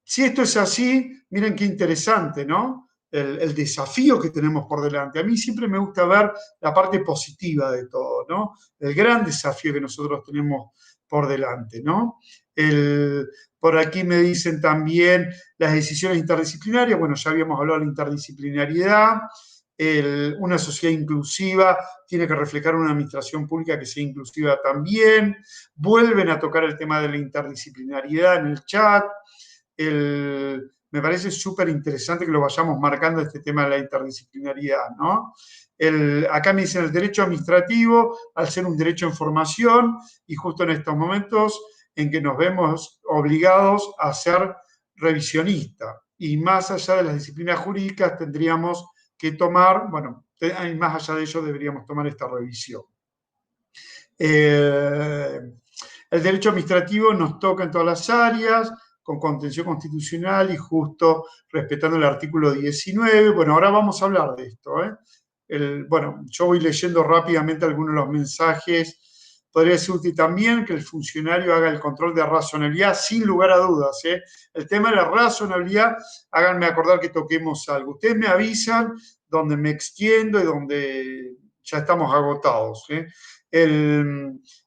Si esto es así, miren qué interesante, ¿no? El desafío que tenemos por delante. A mí siempre me gusta ver la parte positiva de todo, ¿no? El gran desafío que nosotros tenemos por delante, ¿no? Por aquí me dicen también las decisiones interdisciplinarias. Bueno, ya habíamos hablado de la interdisciplinariedad. Una sociedad inclusiva tiene que reflejar una administración pública que sea inclusiva también. Vuelven a tocar el tema de la interdisciplinariedad en el chat. Me parece súper interesante que lo vayamos marcando este tema de la interdisciplinariedad, ¿no? Acá me dicen el derecho administrativo, al ser un derecho en formación, y justo en estos momentos en que nos vemos obligados a ser revisionistas. Y más allá de las disciplinas jurídicas tendríamos que tomar, bueno, más allá de ello deberíamos tomar esta revisión. El derecho administrativo nos toca en todas las áreas, con contención constitucional y justo respetando el artículo 19. Bueno, ahora vamos a hablar de esto, ¿eh? Bueno, yo voy leyendo rápidamente algunos de los mensajes. Podría ser útil también que el funcionario haga el control de razonabilidad, sin lugar a dudas, ¿eh? El tema de la razonabilidad, háganme acordar que toquemos algo. Ustedes me avisan donde me extiendo y donde ya estamos agotados, ¿eh?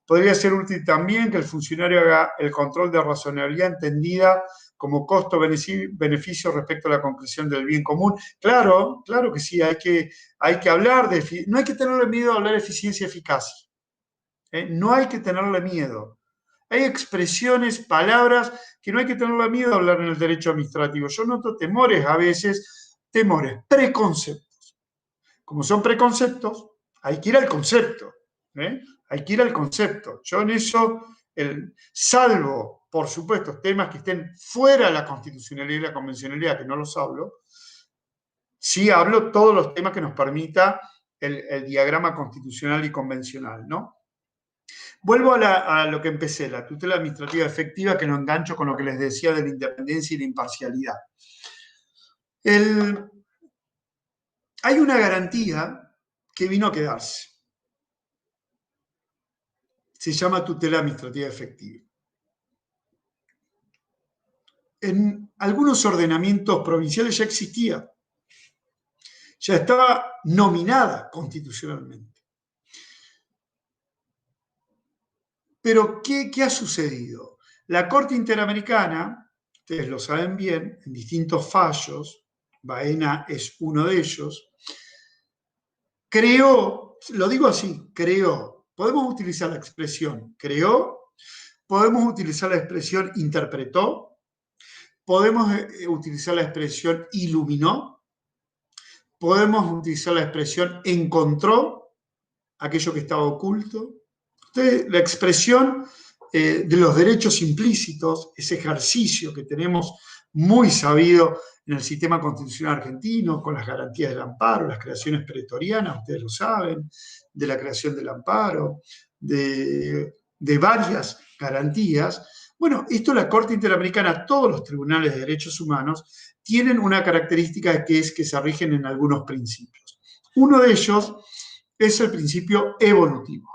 Podría ser útil también que el funcionario haga el control de razonabilidad entendida como costo-beneficio respecto a la concreción del bien común. Claro, claro que sí, hay que hablar de... No hay que tenerle miedo a hablar de eficiencia y eficacia. No hay que tenerle miedo. Hay expresiones, palabras que no hay que tenerle miedo a hablar en el derecho administrativo. Yo noto temores a veces, temores, preconceptos. Como son preconceptos, hay que ir al concepto. Hay que ir al concepto. Yo en eso, salvo, por supuesto, temas que estén fuera de la constitucionalidad y la convencionalidad, que no los hablo, sí hablo todos los temas que nos permita el diagrama constitucional y convencional, ¿no? Vuelvo a lo que empecé, la tutela administrativa efectiva, que lo engancho con lo que les decía de la independencia y la imparcialidad. Hay una garantía que vino a quedarse. Se llama tutela administrativa efectiva. En algunos ordenamientos provinciales ya existía, ya estaba nominada constitucionalmente. Pero, ¿qué ha sucedido? La Corte Interamericana, ustedes lo saben bien, en distintos fallos, Baena es uno de ellos, creó, lo digo así, creó, podemos utilizar la expresión creó, podemos utilizar la expresión interpretó, podemos utilizar la expresión iluminó, podemos utilizar la expresión encontró aquello que estaba oculto. La expresión de los derechos implícitos, ese ejercicio que tenemos muy sabido en el sistema constitucional argentino, con las garantías del amparo, las creaciones pretorianas, ustedes lo saben, de la creación del amparo, de varias garantías. Bueno, esto la Corte Interamericana, todos los tribunales de derechos humanos, tienen una característica que es que se rigen en algunos principios. Uno de ellos es el principio evolutivo.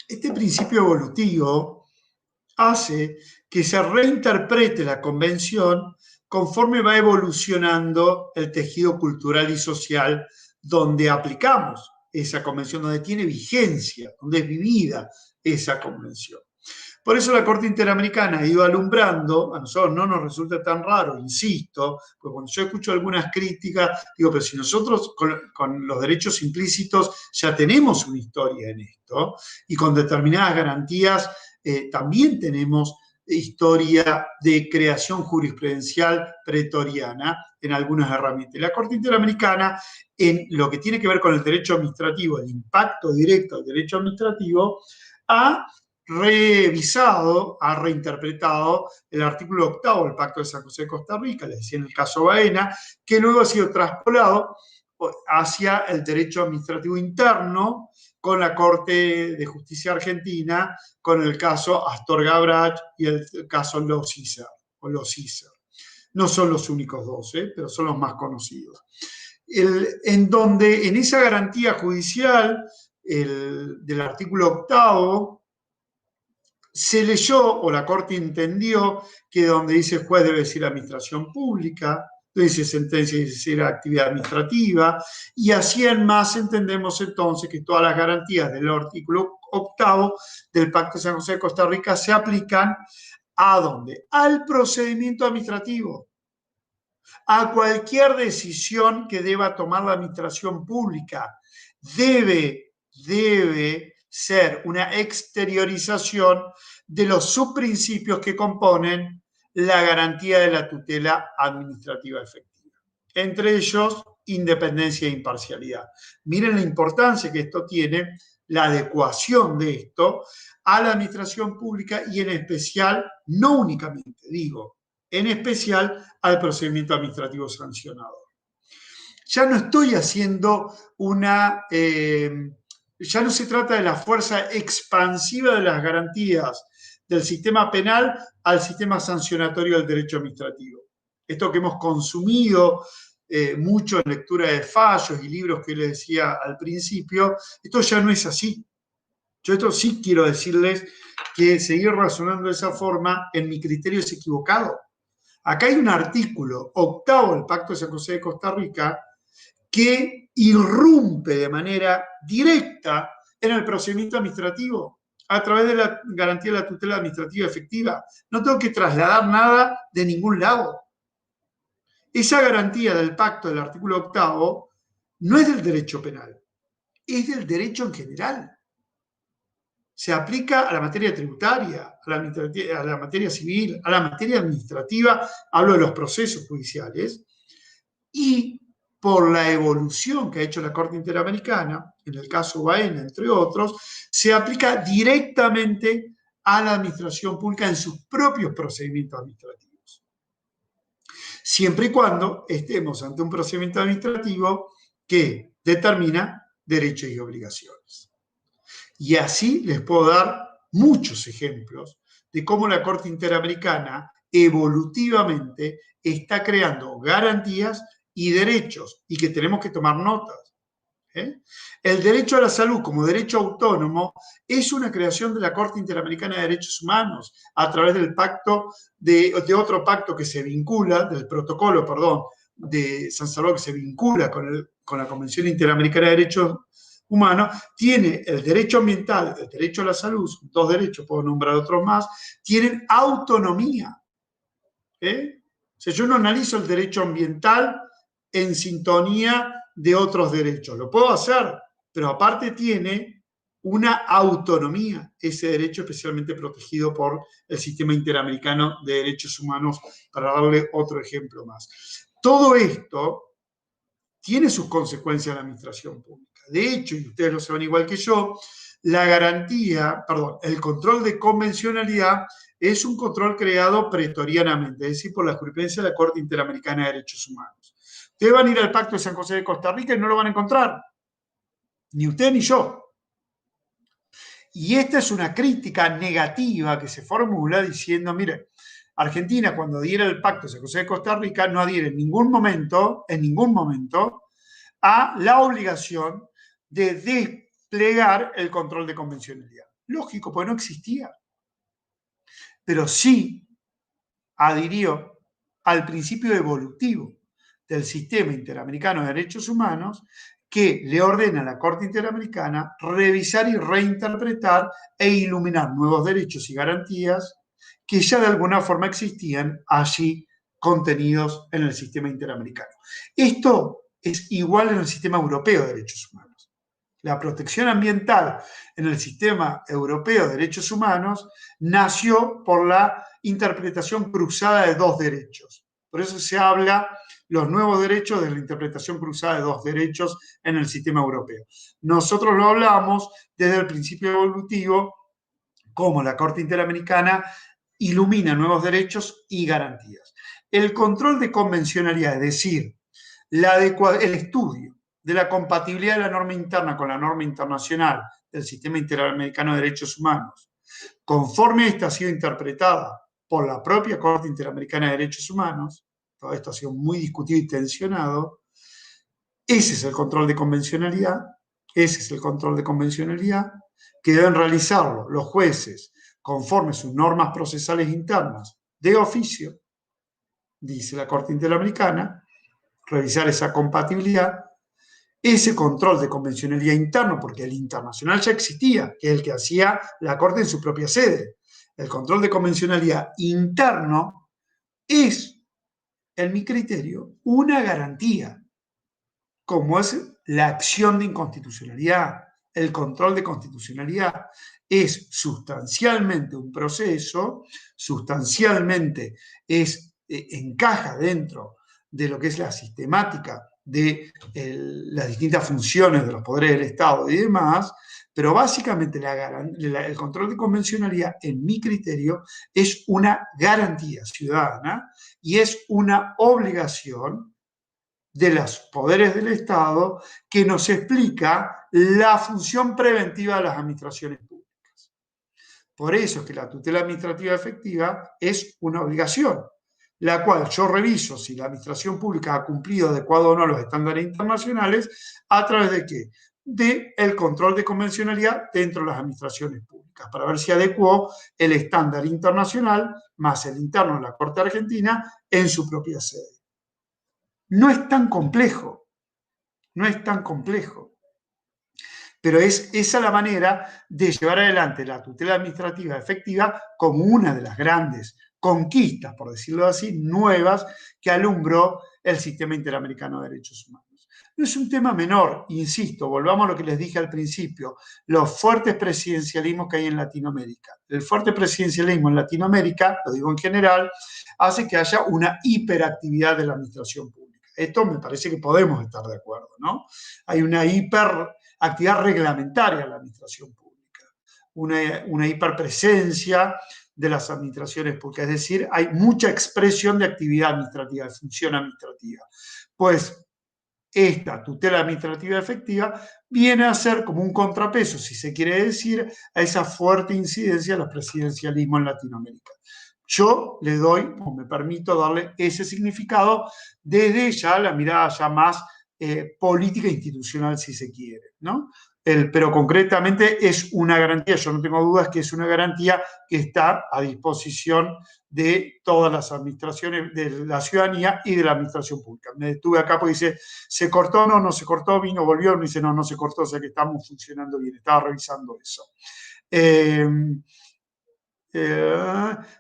Este principio evolutivo hace que se reinterprete la convención conforme va evolucionando el tejido cultural y social donde aplicamos esa convención, donde tiene vigencia, donde es vivida esa convención. Por eso la Corte Interamericana ha ido alumbrando, a nosotros no nos resulta tan raro, insisto, porque cuando yo escucho algunas críticas, digo, pero si nosotros con los derechos implícitos ya tenemos una historia en esto, y con determinadas garantías también tenemos historia de creación jurisprudencial pretoriana en algunas herramientas. La Corte Interamericana, en lo que tiene que ver con el derecho administrativo, el impacto directo del derecho administrativo, ha revisado, ha reinterpretado el artículo 8 del Pacto de San José de Costa Rica, les decía en el caso Baena, que luego ha sido traspolado hacia el derecho administrativo interno con la Corte de Justicia Argentina, con el caso Astorga Brach y el caso Los Isser. No son los únicos dos, pero son los más conocidos. En donde en esa garantía judicial del artículo 8 se leyó, o la Corte entendió, que donde dice juez debe decir administración pública, donde dice sentencia debe decir actividad administrativa, y así en más entendemos entonces que todas las garantías del artículo 8 del Pacto de San José de Costa Rica se aplican ¿a dónde? Al procedimiento administrativo, a cualquier decisión que deba tomar la administración pública. Debe ser una exteriorización de los subprincipios que componen la garantía de la tutela administrativa efectiva. Entre ellos, independencia e imparcialidad. Miren la importancia que esto tiene, la adecuación de esto a la administración pública y en especial, no únicamente, digo, en especial al procedimiento administrativo sancionador. Ya no estoy haciendo una ya no se trata de la fuerza expansiva de las garantías del sistema penal al sistema sancionatorio del derecho administrativo. Esto que hemos consumido mucho en lectura de fallos y libros que les decía al principio, esto ya no es así. Yo esto sí quiero decirles que seguir razonando de esa forma, en mi criterio, es equivocado. Acá hay un artículo 8 del Pacto de San José de Costa Rica que irrumpe de manera directa en el procedimiento administrativo a través de la garantía de la tutela administrativa efectiva. No tengo que trasladar nada de ningún lado. Esa garantía del pacto del artículo 8 no es del derecho penal, es del derecho en general. Se aplica a la materia tributaria, a la materia civil, a la materia administrativa, hablo de los procesos judiciales, y por la evolución que ha hecho la Corte Interamericana, en el caso Baena, entre otros, se aplica directamente a la administración pública en sus propios procedimientos administrativos. Siempre y cuando estemos ante un procedimiento administrativo que determina derechos y obligaciones. Y así les puedo dar muchos ejemplos de cómo la Corte Interamericana evolutivamente está creando garantías y derechos, y que tenemos que tomar notas. El derecho a la salud como derecho autónomo es una creación de la Corte Interamericana de Derechos Humanos a través del pacto, de otro pacto que se vincula, del protocolo, perdón, de San Salvador, que se vincula con la Convención Interamericana de Derechos Humanos. Tiene el derecho ambiental, el derecho a la salud, dos derechos, puedo nombrar otros más, tienen autonomía. O sea, yo no analizo el derecho ambiental en sintonía de otros derechos. Lo puedo hacer, pero aparte tiene una autonomía, ese derecho especialmente protegido por el Sistema Interamericano de Derechos Humanos, para darle otro ejemplo más. Todo esto tiene sus consecuencias en la administración pública. De hecho, y ustedes lo saben igual que yo, el control de convencionalidad es un control creado pretorianamente, es decir, por la jurisprudencia de la Corte Interamericana de Derechos Humanos. Ustedes van a ir al Pacto de San José de Costa Rica y no lo van a encontrar, ni usted ni yo. Y esta es una crítica negativa que se formula diciendo, mire, Argentina cuando adhiere al Pacto de San José de Costa Rica no adhiere en ningún momento, a la obligación de desplegar el control de convencionalidad. Lógico, porque no existía. Pero sí adhirió al principio evolutivo del Sistema Interamericano de Derechos Humanos, que le ordena a la Corte Interamericana revisar y reinterpretar e iluminar nuevos derechos y garantías que ya de alguna forma existían allí contenidos en el sistema interamericano. Esto es igual en el sistema europeo de derechos humanos. La protección ambiental en el sistema europeo de derechos humanos nació por la interpretación cruzada de dos derechos. Por eso se habla los nuevos derechos de la interpretación cruzada de dos derechos en el sistema europeo. Nosotros lo hablamos desde el principio evolutivo, como la Corte Interamericana ilumina nuevos derechos y garantías. El control de convencionalidad, es decir, el estudio de la compatibilidad de la norma interna con la norma internacional del Sistema Interamericano de Derechos Humanos, conforme esta ha sido interpretada por la propia Corte Interamericana de Derechos Humanos, todo esto ha sido muy discutido y tensionado, ese es el control de convencionalidad, que deben realizarlo los jueces conforme sus normas procesales internas de oficio, dice la Corte Interamericana, revisar esa compatibilidad, ese control de convencionalidad interno, porque el internacional ya existía, que es el que hacía la Corte en su propia sede. El control de convencionalidad interno es, en mi criterio, una garantía, como es la acción de inconstitucionalidad. El control de constitucionalidad es sustancialmente un proceso, sustancialmente encaja dentro de lo que es la sistemática de las distintas funciones de los poderes del Estado y demás, pero básicamente el control de convencionalidad, en mi criterio, es una garantía ciudadana y es una obligación de los poderes del Estado que nos explica la función preventiva de las administraciones públicas. Por eso es que la tutela administrativa efectiva es una obligación, la cual yo reviso si la administración pública ha cumplido adecuado o no los estándares internacionales, ¿a través de qué? Del control de convencionalidad dentro de las administraciones públicas, para ver si adecuó el estándar internacional más el interno de la Corte Argentina en su propia sede. No es tan complejo, no es tan complejo. Pero es esa la manera de llevar adelante la tutela administrativa efectiva como una de las grandes conquistas, por decirlo así, nuevas que alumbró el sistema interamericano de derechos humanos. No es un tema menor, insisto, volvamos a lo que les dije al principio, los fuertes presidencialismos que hay en Latinoamérica. El fuerte presidencialismo en Latinoamérica, lo digo en general, hace que haya una hiperactividad de la administración pública. Esto me parece que podemos estar de acuerdo, ¿no? Hay una hiperactividad reglamentaria en la administración pública, una hiperpresencia de las administraciones públicas, es decir, hay mucha expresión de actividad administrativa, de función administrativa. Pues esta tutela administrativa efectiva viene a ser como un contrapeso, si se quiere decir, a esa fuerte incidencia de los presidencialismos en Latinoamérica. Yo le doy, o me permito darle ese significado desde ya la mirada ya más política e institucional, si se quiere, ¿no? Pero concretamente es una garantía, yo no tengo dudas que es una garantía que está a disposición de todas las administraciones, de la ciudadanía y de la administración pública. Me detuve acá porque dice, ¿se cortó? No se cortó, vino, volvió, me dice, no se cortó, o sea que estamos funcionando bien, estaba revisando eso.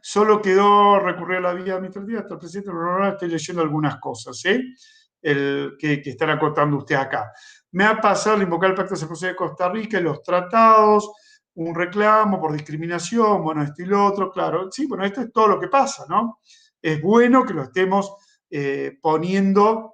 Solo quedó recurrir a la vía administrativa hasta el presidente, estoy leyendo algunas cosas que están acotando usted acá. Me ha pasado el invocar el Pacto de San José de Costa Rica y los tratados, un reclamo por discriminación, bueno, esto y lo otro, claro, sí, bueno, esto es todo lo que pasa, ¿no? Es bueno que lo estemos poniendo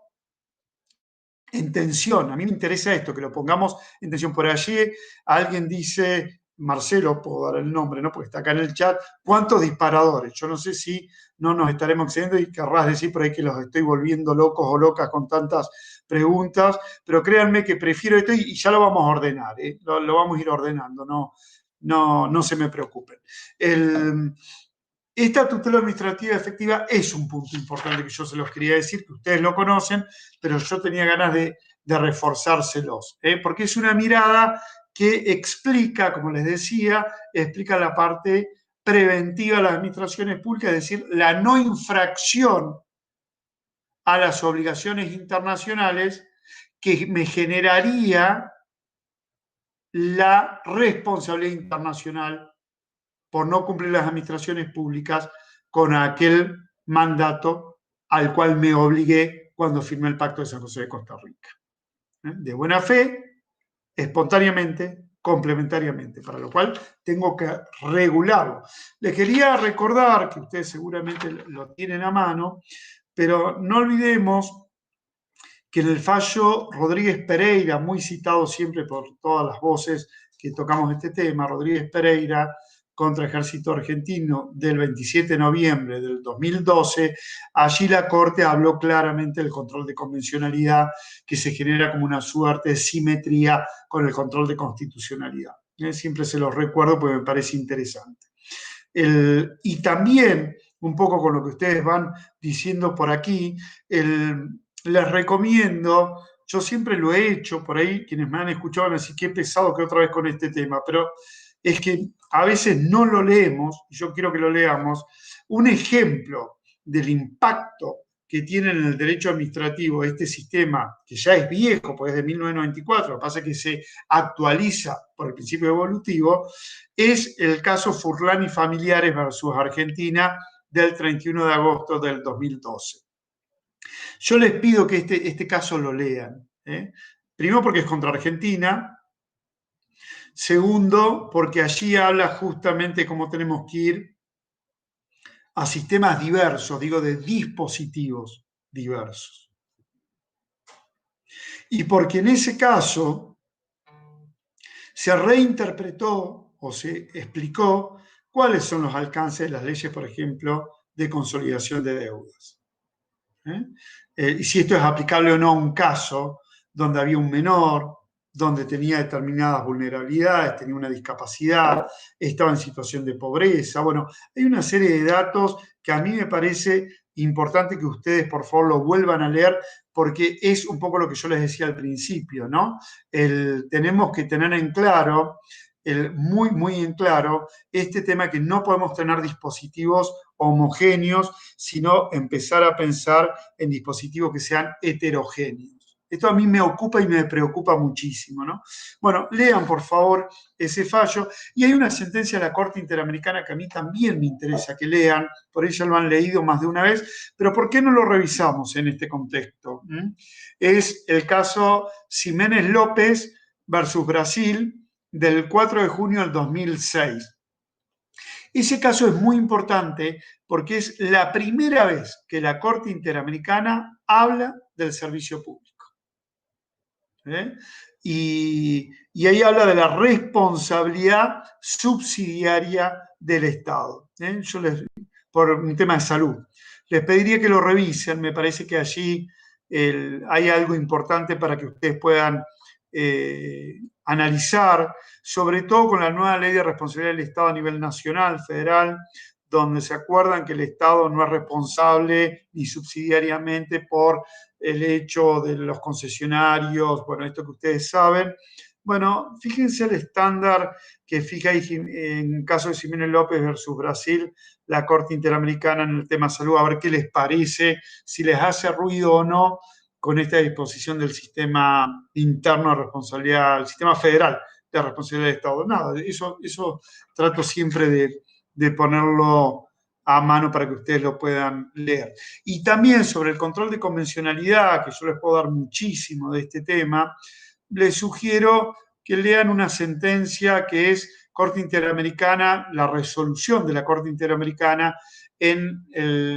en tensión. A mí me interesa esto, que lo pongamos en tensión. Por allí alguien dice, Marcelo, puedo dar el nombre, ¿no? Porque está acá en el chat, ¿cuántos disparadores? Yo no sé si no nos estaremos excediendo y querrás decir por ahí que los estoy volviendo locos o locas con tantas preguntas, pero créanme que prefiero esto y ya lo vamos a ordenar, lo vamos a ir ordenando, no se me preocupen. Esta tutela administrativa efectiva es un punto importante que yo se los quería decir, que ustedes lo conocen, pero yo tenía ganas de reforzárselos, porque es una mirada que explica, como les decía, explica la parte preventiva de las administraciones públicas, es decir, la no infracción a las obligaciones internacionales que me generaría la responsabilidad internacional por no cumplir las administraciones públicas con aquel mandato al cual me obligué cuando firmé el Pacto de San José de Costa Rica. De buena fe, espontáneamente, complementariamente, para lo cual tengo que regularlo. Les quería recordar, que ustedes seguramente lo tienen a mano, pero no olvidemos que en el fallo Rodríguez Pereira, muy citado siempre por todas las voces que tocamos este tema, Rodríguez Pereira contra Ejército Argentino del 27 de noviembre del 2012, allí la Corte habló claramente del control de convencionalidad que se genera como una suerte de simetría con el control de constitucionalidad. Siempre se los recuerdo porque me parece interesante. Y también, un poco con lo que ustedes van diciendo por aquí, les recomiendo, yo siempre lo he hecho, por ahí quienes me han escuchado van a decir qué pesado que otra vez con este tema, pero es que a veces no lo leemos, y yo quiero que lo leamos, un ejemplo del impacto que tiene en el derecho administrativo este sistema, que ya es viejo, porque es de 1994, lo que pasa es que se actualiza por el principio evolutivo, es el caso Furlan y Familiares versus Argentina del 31 de agosto del 2012. Yo les pido que este caso lo lean. Primero porque es contra Argentina. Segundo, porque allí habla justamente cómo tenemos que ir a sistemas diversos, digo, de dispositivos diversos. Y porque en ese caso se reinterpretó o se explicó cuáles son los alcances de las leyes, por ejemplo, de consolidación de deudas. y si esto es aplicable o no a un caso donde había un menor, donde tenía determinadas vulnerabilidades, tenía una discapacidad, estaba en situación de pobreza. Bueno, hay una serie de datos que a mí me parece importante que ustedes, por favor, lo vuelvan a leer, porque es un poco lo que yo les decía al principio, ¿no? Tenemos que tener en claro, muy, muy en claro, este tema que no podemos tener dispositivos homogéneos, sino empezar a pensar en dispositivos que sean heterogéneos. Esto a mí me ocupa y me preocupa muchísimo, ¿no? Bueno, lean por favor ese fallo. Y hay una sentencia de la Corte Interamericana que a mí también me interesa que lean, por eso lo han leído más de una vez, pero ¿por qué no lo revisamos en este contexto? Es el caso Ximénez López versus Brasil del 4 de junio del 2006. Ese caso es muy importante porque es la primera vez que la Corte Interamericana habla del servicio público. Y ahí habla de la responsabilidad subsidiaria del Estado. Por un tema de salud. Les pediría que lo revisen, me parece que allí hay algo importante para que ustedes puedan analizar, sobre todo con la nueva ley de responsabilidad del Estado a nivel nacional, federal, donde se acuerdan que el Estado no es responsable ni subsidiariamente por el hecho de los concesionarios, bueno, esto que ustedes saben. Bueno, fíjense el estándar que fija en caso de Ximénez López versus Brasil, la Corte Interamericana en el tema salud, a ver qué les parece, si les hace ruido o no con esta disposición del sistema interno de responsabilidad, el sistema federal de responsabilidad del Estado. Nada, eso trato siempre de ponerlo a mano para que ustedes lo puedan leer. Y también sobre el control de convencionalidad, que yo les puedo dar muchísimo de este tema, les sugiero que lean una sentencia que es Corte Interamericana, la resolución de la Corte Interamericana en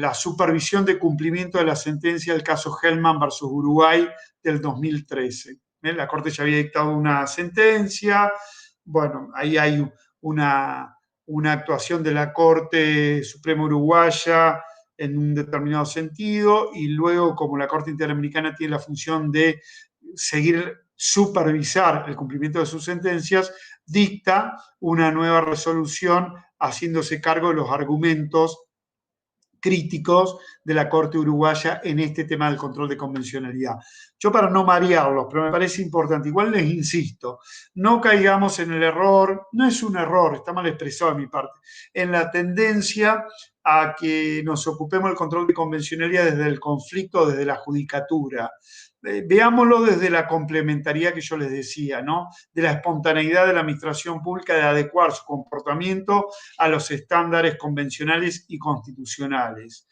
la supervisión de cumplimiento de la sentencia del caso Hellman versus Uruguay del 2013. La Corte ya había dictado una sentencia, bueno, ahí hay una actuación de la Corte Suprema Uruguaya en un determinado sentido, y luego, como la Corte Interamericana tiene la función de supervisar el cumplimiento de sus sentencias, dicta una nueva resolución haciéndose cargo de los argumentos críticos de la Corte Uruguaya en este tema del control de convencionalidad. Yo, para no marearlos, pero me parece importante, igual les insisto, no caigamos en el error, no es un error, está mal expresado de mi parte, en la tendencia a que nos ocupemos del control de convencionalidad desde el conflicto, desde la judicatura. Veámoslo desde la complementariedad que yo les decía, ¿no? De la espontaneidad de la administración pública de adecuar su comportamiento a los estándares convencionales y constitucionales.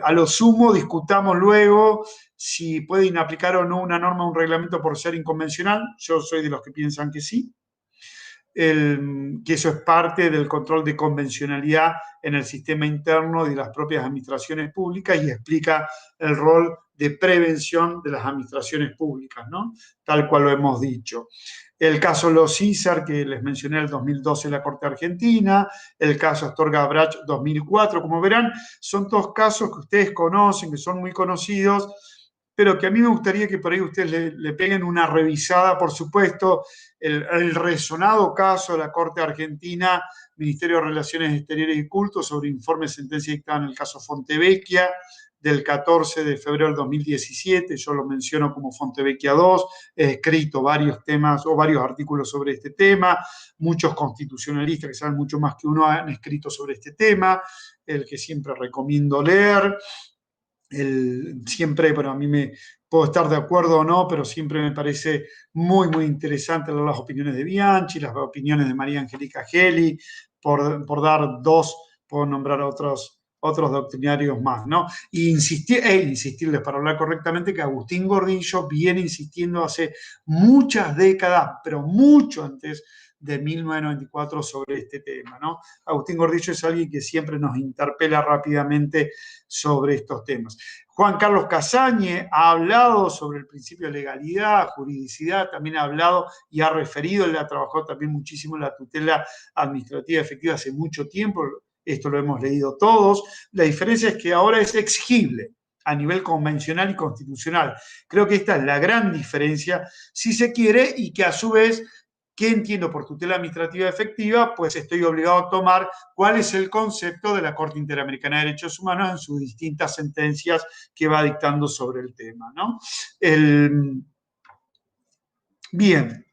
A lo sumo, discutamos luego si pueden aplicar o no una norma o un reglamento por ser inconvencional. Yo soy de los que piensan que sí. Que eso es parte del control de convencionalidad en el sistema interno de las propias administraciones públicas y explica el rol de prevención de las administraciones públicas, ¿no? Tal cual lo hemos dicho. El caso Los Císar, que les mencioné, el 2012 en la Corte Argentina, el caso Astorga Brach 2004, como verán, son todos casos que ustedes conocen, que son muy conocidos, pero que a mí me gustaría que por ahí ustedes le peguen una revisada, por supuesto, el resonado caso de la Corte Argentina, Ministerio de Relaciones Exteriores y Cultos, sobre informe de sentencia dictada en el caso Fontevecchia, del 14 de febrero del 2017, yo lo menciono como Fontevecchia 2, he escrito varios temas o varios artículos sobre este tema, muchos constitucionalistas que saben mucho más que uno han escrito sobre este tema, el que siempre recomiendo leer. Siempre, pero a mí me puedo estar de acuerdo o no, pero siempre me parece muy, muy interesante leer las opiniones de Bianchi, las opiniones de María Angélica Geli, por dar dos, puedo nombrar otros doctrinarios más, ¿no? Y insistirles, para hablar correctamente, que Agustín Gordillo viene insistiendo hace muchas décadas, pero mucho antes de 1994 sobre este tema, ¿no? Agustín Gordillo es alguien que siempre nos interpela rápidamente sobre estos temas. Juan Carlos Casañe ha hablado sobre el principio de legalidad, juridicidad, también ha hablado y ha referido, él ha trabajado también muchísimo en la tutela administrativa efectiva hace mucho tiempo, esto lo hemos leído todos. La diferencia es que ahora es exigible, a nivel convencional y constitucional. Creo que esta es la gran diferencia, si se quiere, y que a su vez, ¿qué entiendo por tutela administrativa efectiva? Pues estoy obligado a tomar cuál es el concepto de la Corte Interamericana de Derechos Humanos en sus distintas sentencias que va dictando sobre el tema, ¿no? Bien.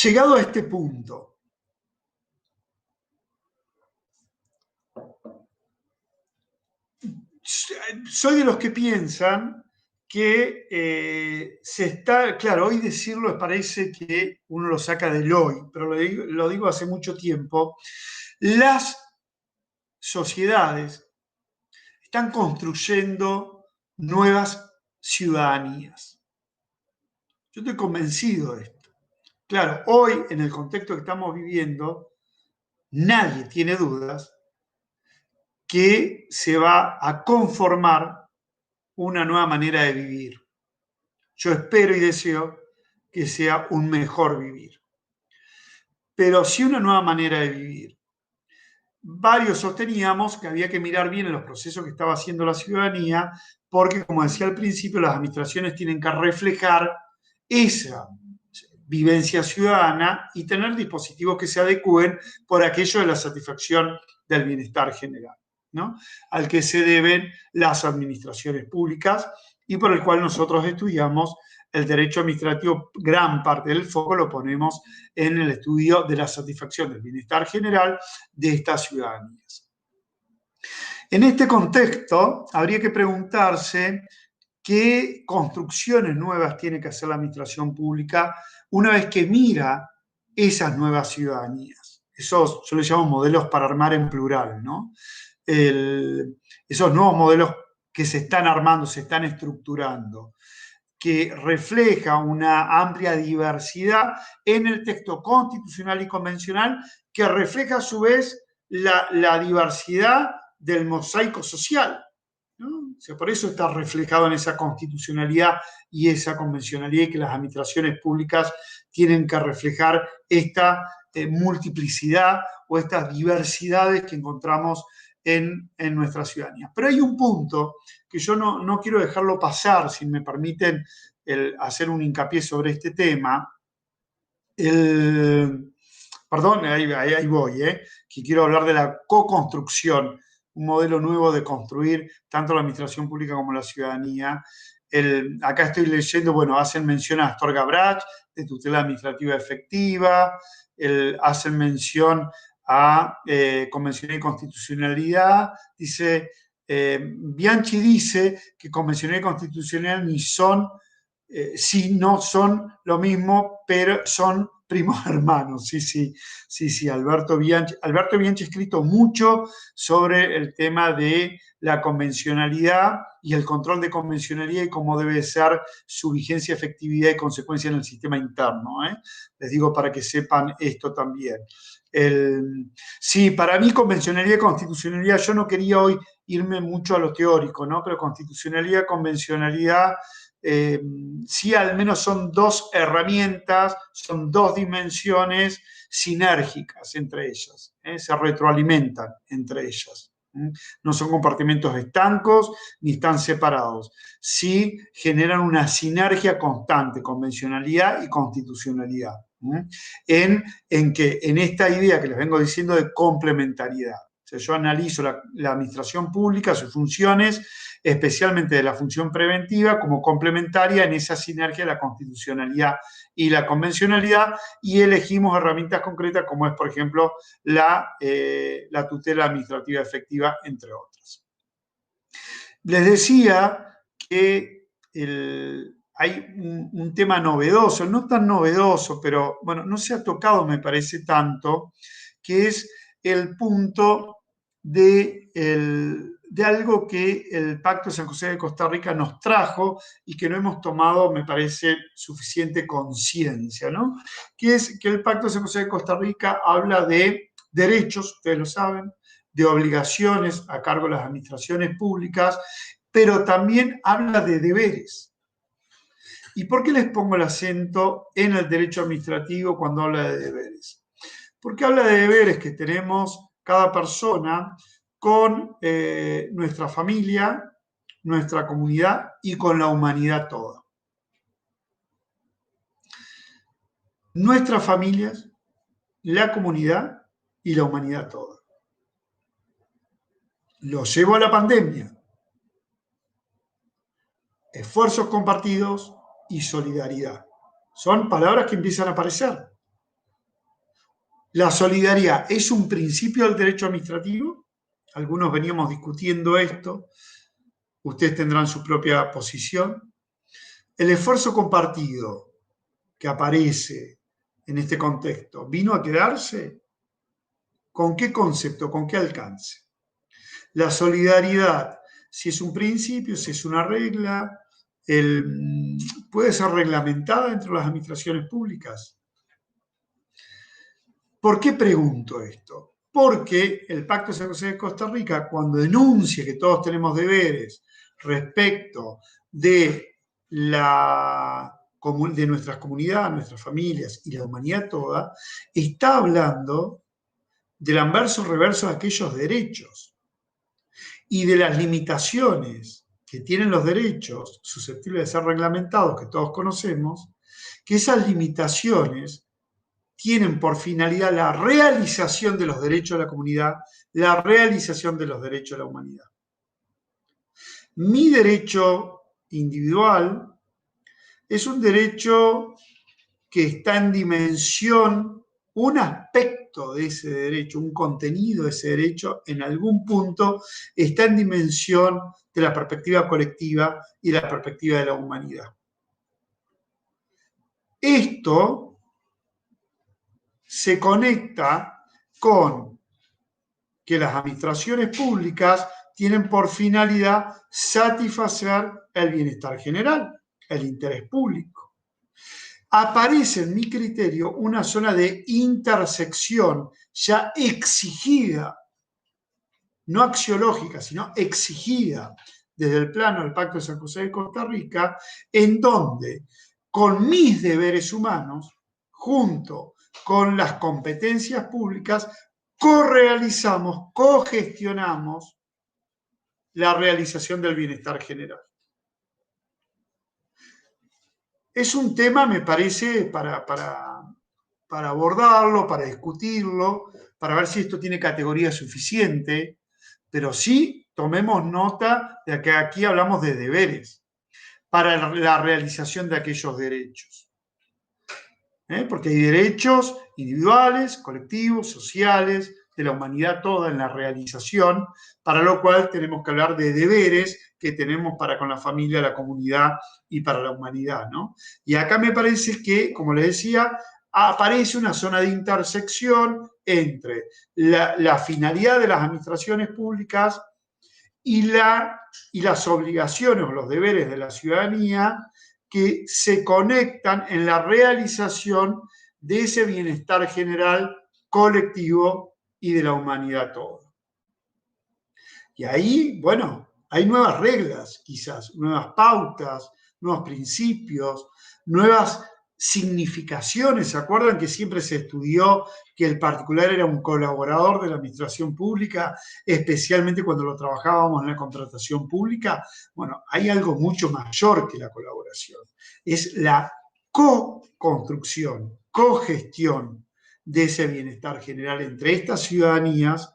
Llegado a este punto, soy de los que piensan que se está, claro, hoy decirlo parece que uno lo saca del hoy, pero lo digo hace mucho tiempo, las sociedades están construyendo nuevas ciudadanías. Yo estoy convencido de esto. Claro, hoy, en el contexto que estamos viviendo, nadie tiene dudas que se va a conformar una nueva manera de vivir. Yo espero y deseo que sea un mejor vivir. Pero sí una nueva manera de vivir. Varios sosteníamos que había que mirar bien en los procesos que estaba haciendo la ciudadanía, porque, como decía al principio, las administraciones tienen que reflejar esa vivencia ciudadana y tener dispositivos que se adecúen por aquello de la satisfacción del bienestar general, ¿no? Al que se deben las administraciones públicas y por el cual nosotros estudiamos el derecho administrativo. Gran parte del foco lo ponemos en el estudio de la satisfacción del bienestar general de estas ciudadanías. En este contexto, habría que preguntarse qué construcciones nuevas tiene que hacer la administración pública una vez que mira esas nuevas ciudadanías. Esos, yo les llamo modelos para armar en plural, ¿no? Esos nuevos modelos que se están armando, se están estructurando, que refleja una amplia diversidad en el texto constitucional y convencional, que refleja a su vez la diversidad del mosaico social, ¿no? O sea, por eso está reflejado en esa constitucionalidad y esa convencionalidad, y que las administraciones públicas tienen que reflejar esta multiplicidad o estas diversidades que encontramos en nuestra ciudadanía. Pero hay un punto que yo no quiero dejarlo pasar, si me permiten hacer un hincapié sobre este tema. Perdón, ahí voy, que quiero hablar de la co-construcción, un modelo nuevo de construir tanto la administración pública como la ciudadanía. Acá estoy leyendo, bueno, hacen mención a Astorga Brach, de tutela administrativa efectiva, hacen mención a convencionalidad y constitucionalidad. Dice, Bianchi dice que convencionalidad y constitucionalidad ni son, sí, no son lo mismo, pero son primos hermanos. Sí, Alberto Bianchi ha escrito mucho sobre el tema de la convencionalidad y el control de convencionalidad y cómo debe ser su vigencia, efectividad y consecuencia en el sistema interno. Les digo para que sepan esto también. Sí, para mí convencionalidad y constitucionalidad, yo no quería hoy irme mucho a lo teórico, ¿no? Pero constitucionalidad, convencionalidad, sí, al menos son dos herramientas, son dos dimensiones sinérgicas entre ellas, se retroalimentan entre ellas. No son compartimentos estancos ni están separados. Sí generan una sinergia constante, convencionalidad y constitucionalidad. En esta idea que les vengo diciendo de complementariedad. O sea, yo analizo la administración pública, sus funciones, especialmente de la función preventiva, como complementaria en esa sinergia de la constitucionalidad y la convencionalidad, y elegimos herramientas concretas como es, por ejemplo, la tutela administrativa efectiva, entre otras. Les decía que hay un tema novedoso, no tan novedoso, pero bueno, no se ha tocado, me parece tanto, que es el punto de algo que el Pacto de San José de Costa Rica nos trajo y que no hemos tomado, me parece, suficiente conciencia, ¿no? Que es que el Pacto de San José de Costa Rica habla de derechos, ustedes lo saben, de obligaciones a cargo de las administraciones públicas, pero también habla de deberes. ¿Y por qué les pongo el acento en el derecho administrativo cuando habla de deberes? Porque habla de deberes que tenemos cada persona con nuestra familia, nuestra comunidad y con la humanidad toda. Nuestras familias, la comunidad y la humanidad toda. Lo llevo a la pandemia. Esfuerzos compartidos y solidaridad. Son palabras que empiezan a aparecer. La solidaridad es un principio del derecho administrativo. Algunos veníamos discutiendo esto. Ustedes tendrán su propia posición. El esfuerzo compartido que aparece en este contexto, ¿vino a quedarse? ¿Con qué concepto? ¿Con qué alcance? La solidaridad, si es un principio, si es una regla, puede ser reglamentada entre las administraciones públicas. ¿Por qué pregunto esto? Porque el Pacto de San José de Costa Rica, cuando denuncia que todos tenemos deberes respecto de nuestras comunidades, nuestras familias y la humanidad toda, está hablando del anverso-reverso de aquellos derechos y de las limitaciones que tienen los derechos susceptibles de ser reglamentados, que todos conocemos, que esas limitaciones tienen por finalidad la realización de los derechos de la comunidad, la realización de los derechos de la humanidad. Mi derecho individual es un derecho que está en dimensión, un aspecto de ese derecho, un contenido de ese derecho, en algún punto está en dimensión de la perspectiva colectiva y la perspectiva de la humanidad. Esto se conecta con que las administraciones públicas tienen por finalidad satisfacer el bienestar general, el interés público. Aparece en mi criterio una zona de intersección ya exigida, no axiológica, sino exigida desde el plano del Pacto de San José de Costa Rica, en donde con mis deberes humanos, junto con las competencias públicas, correalizamos, cogestionamos la realización del bienestar general. Es un tema, me parece, para abordarlo, para discutirlo, para ver si esto tiene categoría suficiente, pero sí tomemos nota de que aquí hablamos de deberes para la realización de aquellos derechos. Porque hay derechos individuales, colectivos, sociales, de la humanidad toda en la realización, para lo cual tenemos que hablar de deberes que tenemos para con la familia, la comunidad y para la humanidad, ¿no? Y acá me parece que, como les decía, aparece una zona de intersección entre la finalidad de las administraciones públicas y las obligaciones o los deberes de la ciudadanía que se conectan en la realización de ese bienestar general colectivo y de la humanidad toda. Y ahí, bueno, hay nuevas reglas, quizás, nuevas pautas, nuevos principios, nuevas significaciones. ¿Se acuerdan que siempre se estudió que el particular era un colaborador de la administración pública, especialmente cuando lo trabajábamos en la contratación pública? Bueno, hay algo mucho mayor que la colaboración. Es la co-construcción, cogestión de ese bienestar general entre estas ciudadanías,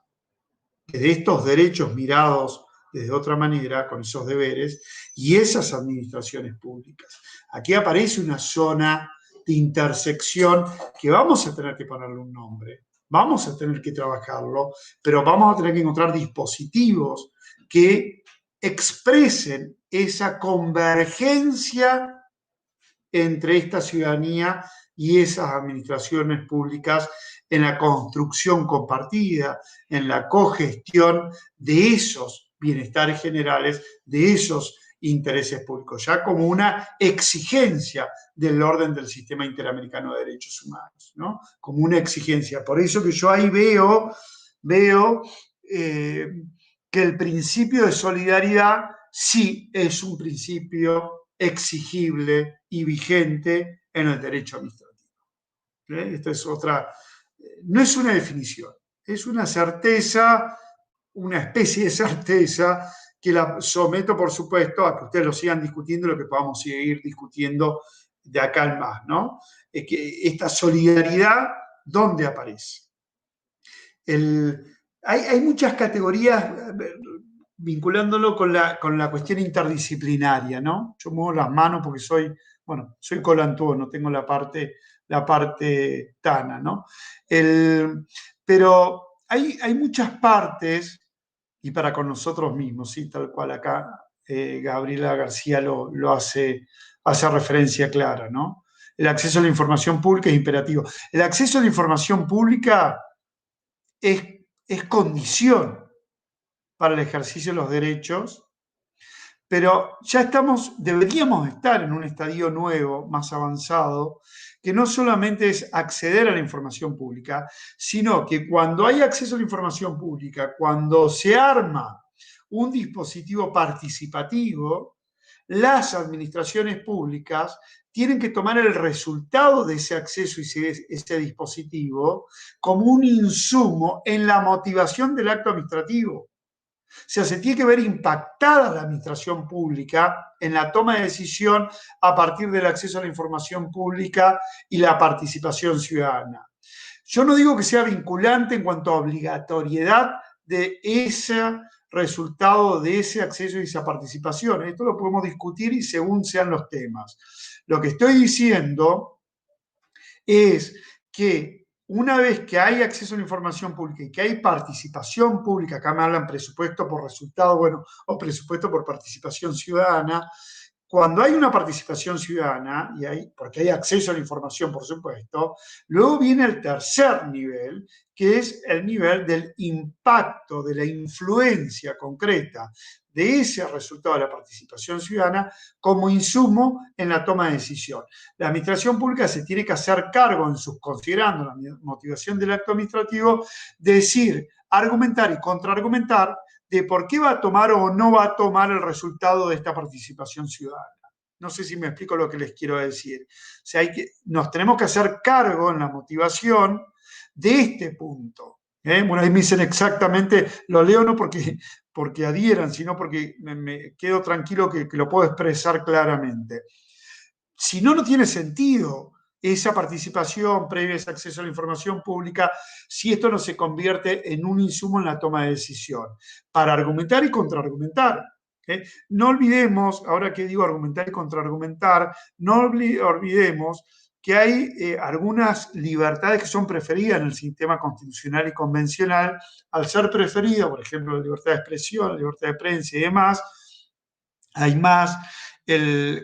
de estos derechos mirados desde otra manera, con esos deberes, y esas administraciones públicas. Aquí aparece una zona de intersección que vamos a tener que ponerle un nombre, vamos a tener que trabajarlo, pero vamos a tener que encontrar dispositivos que expresen esa convergencia entre esta ciudadanía y esas administraciones públicas en la construcción compartida, en la cogestión de esos bienestares generales, de esos intereses públicos, ya como una exigencia del orden del sistema interamericano de derechos humanos, ¿no? Como una exigencia. Por eso que yo ahí veo que el principio de solidaridad sí es un principio exigible y vigente en el derecho administrativo. Esta es otra, no es una definición, es una certeza, una especie de certeza que la someto, por supuesto, a que ustedes lo sigan discutiendo y lo que podamos seguir discutiendo de acá en más, ¿no? Es que esta solidaridad, ¿dónde aparece? Hay muchas categorías vinculándolo con la cuestión interdisciplinaria, ¿no? Yo muevo las manos porque soy colantúo, no tengo la parte tana, ¿no? Pero hay muchas partes, y para con nosotros mismos, ¿sí? Tal cual acá Gabriela García lo hace referencia clara, ¿no? El acceso a la información pública es imperativo. El acceso a la información pública es condición para el ejercicio de los derechos, pero ya deberíamos estar en un estadio nuevo, más avanzado, que no solamente es acceder a la información pública, sino que cuando hay acceso a la información pública, cuando se arma un dispositivo participativo, las administraciones públicas tienen que tomar el resultado de ese acceso y ese dispositivo como un insumo en la motivación del acto administrativo. O sea, se tiene que ver impactada la administración pública en la toma de decisión a partir del acceso a la información pública y la participación ciudadana. Yo no digo que sea vinculante en cuanto a obligatoriedad de ese resultado, de ese acceso y esa participación. Esto lo podemos discutir y según sean los temas. Lo que estoy diciendo es que una vez que hay acceso a la información pública y que hay participación pública, acá me hablan presupuesto por resultado, bueno, o presupuesto por participación ciudadana, cuando hay una participación ciudadana, porque hay acceso a la información, por supuesto, luego viene el tercer nivel, que es el nivel del impacto, de la influencia concreta de ese resultado de la participación ciudadana como insumo en la toma de decisión. La administración pública se tiene que hacer cargo, considerando la motivación del acto administrativo, decir, argumentar y contraargumentar de por qué va a tomar o no va a tomar el resultado de esta participación ciudadana. No sé si me explico lo que les quiero decir. O sea, nos tenemos que hacer cargo en la motivación de este punto. Bueno, ahí me dicen exactamente, lo leo no porque adhieran, sino porque me quedo tranquilo que lo puedo expresar claramente. Si no, no tiene sentido esa participación previa, ese acceso a la información pública, si esto no se convierte en un insumo en la toma de decisión, para argumentar y contraargumentar. No olvidemos, ahora que digo argumentar y contraargumentar, no olvidemos que hay algunas libertades que son preferidas en el sistema constitucional y convencional, al ser preferida, por ejemplo, la libertad de expresión, la libertad de prensa y demás, hay más.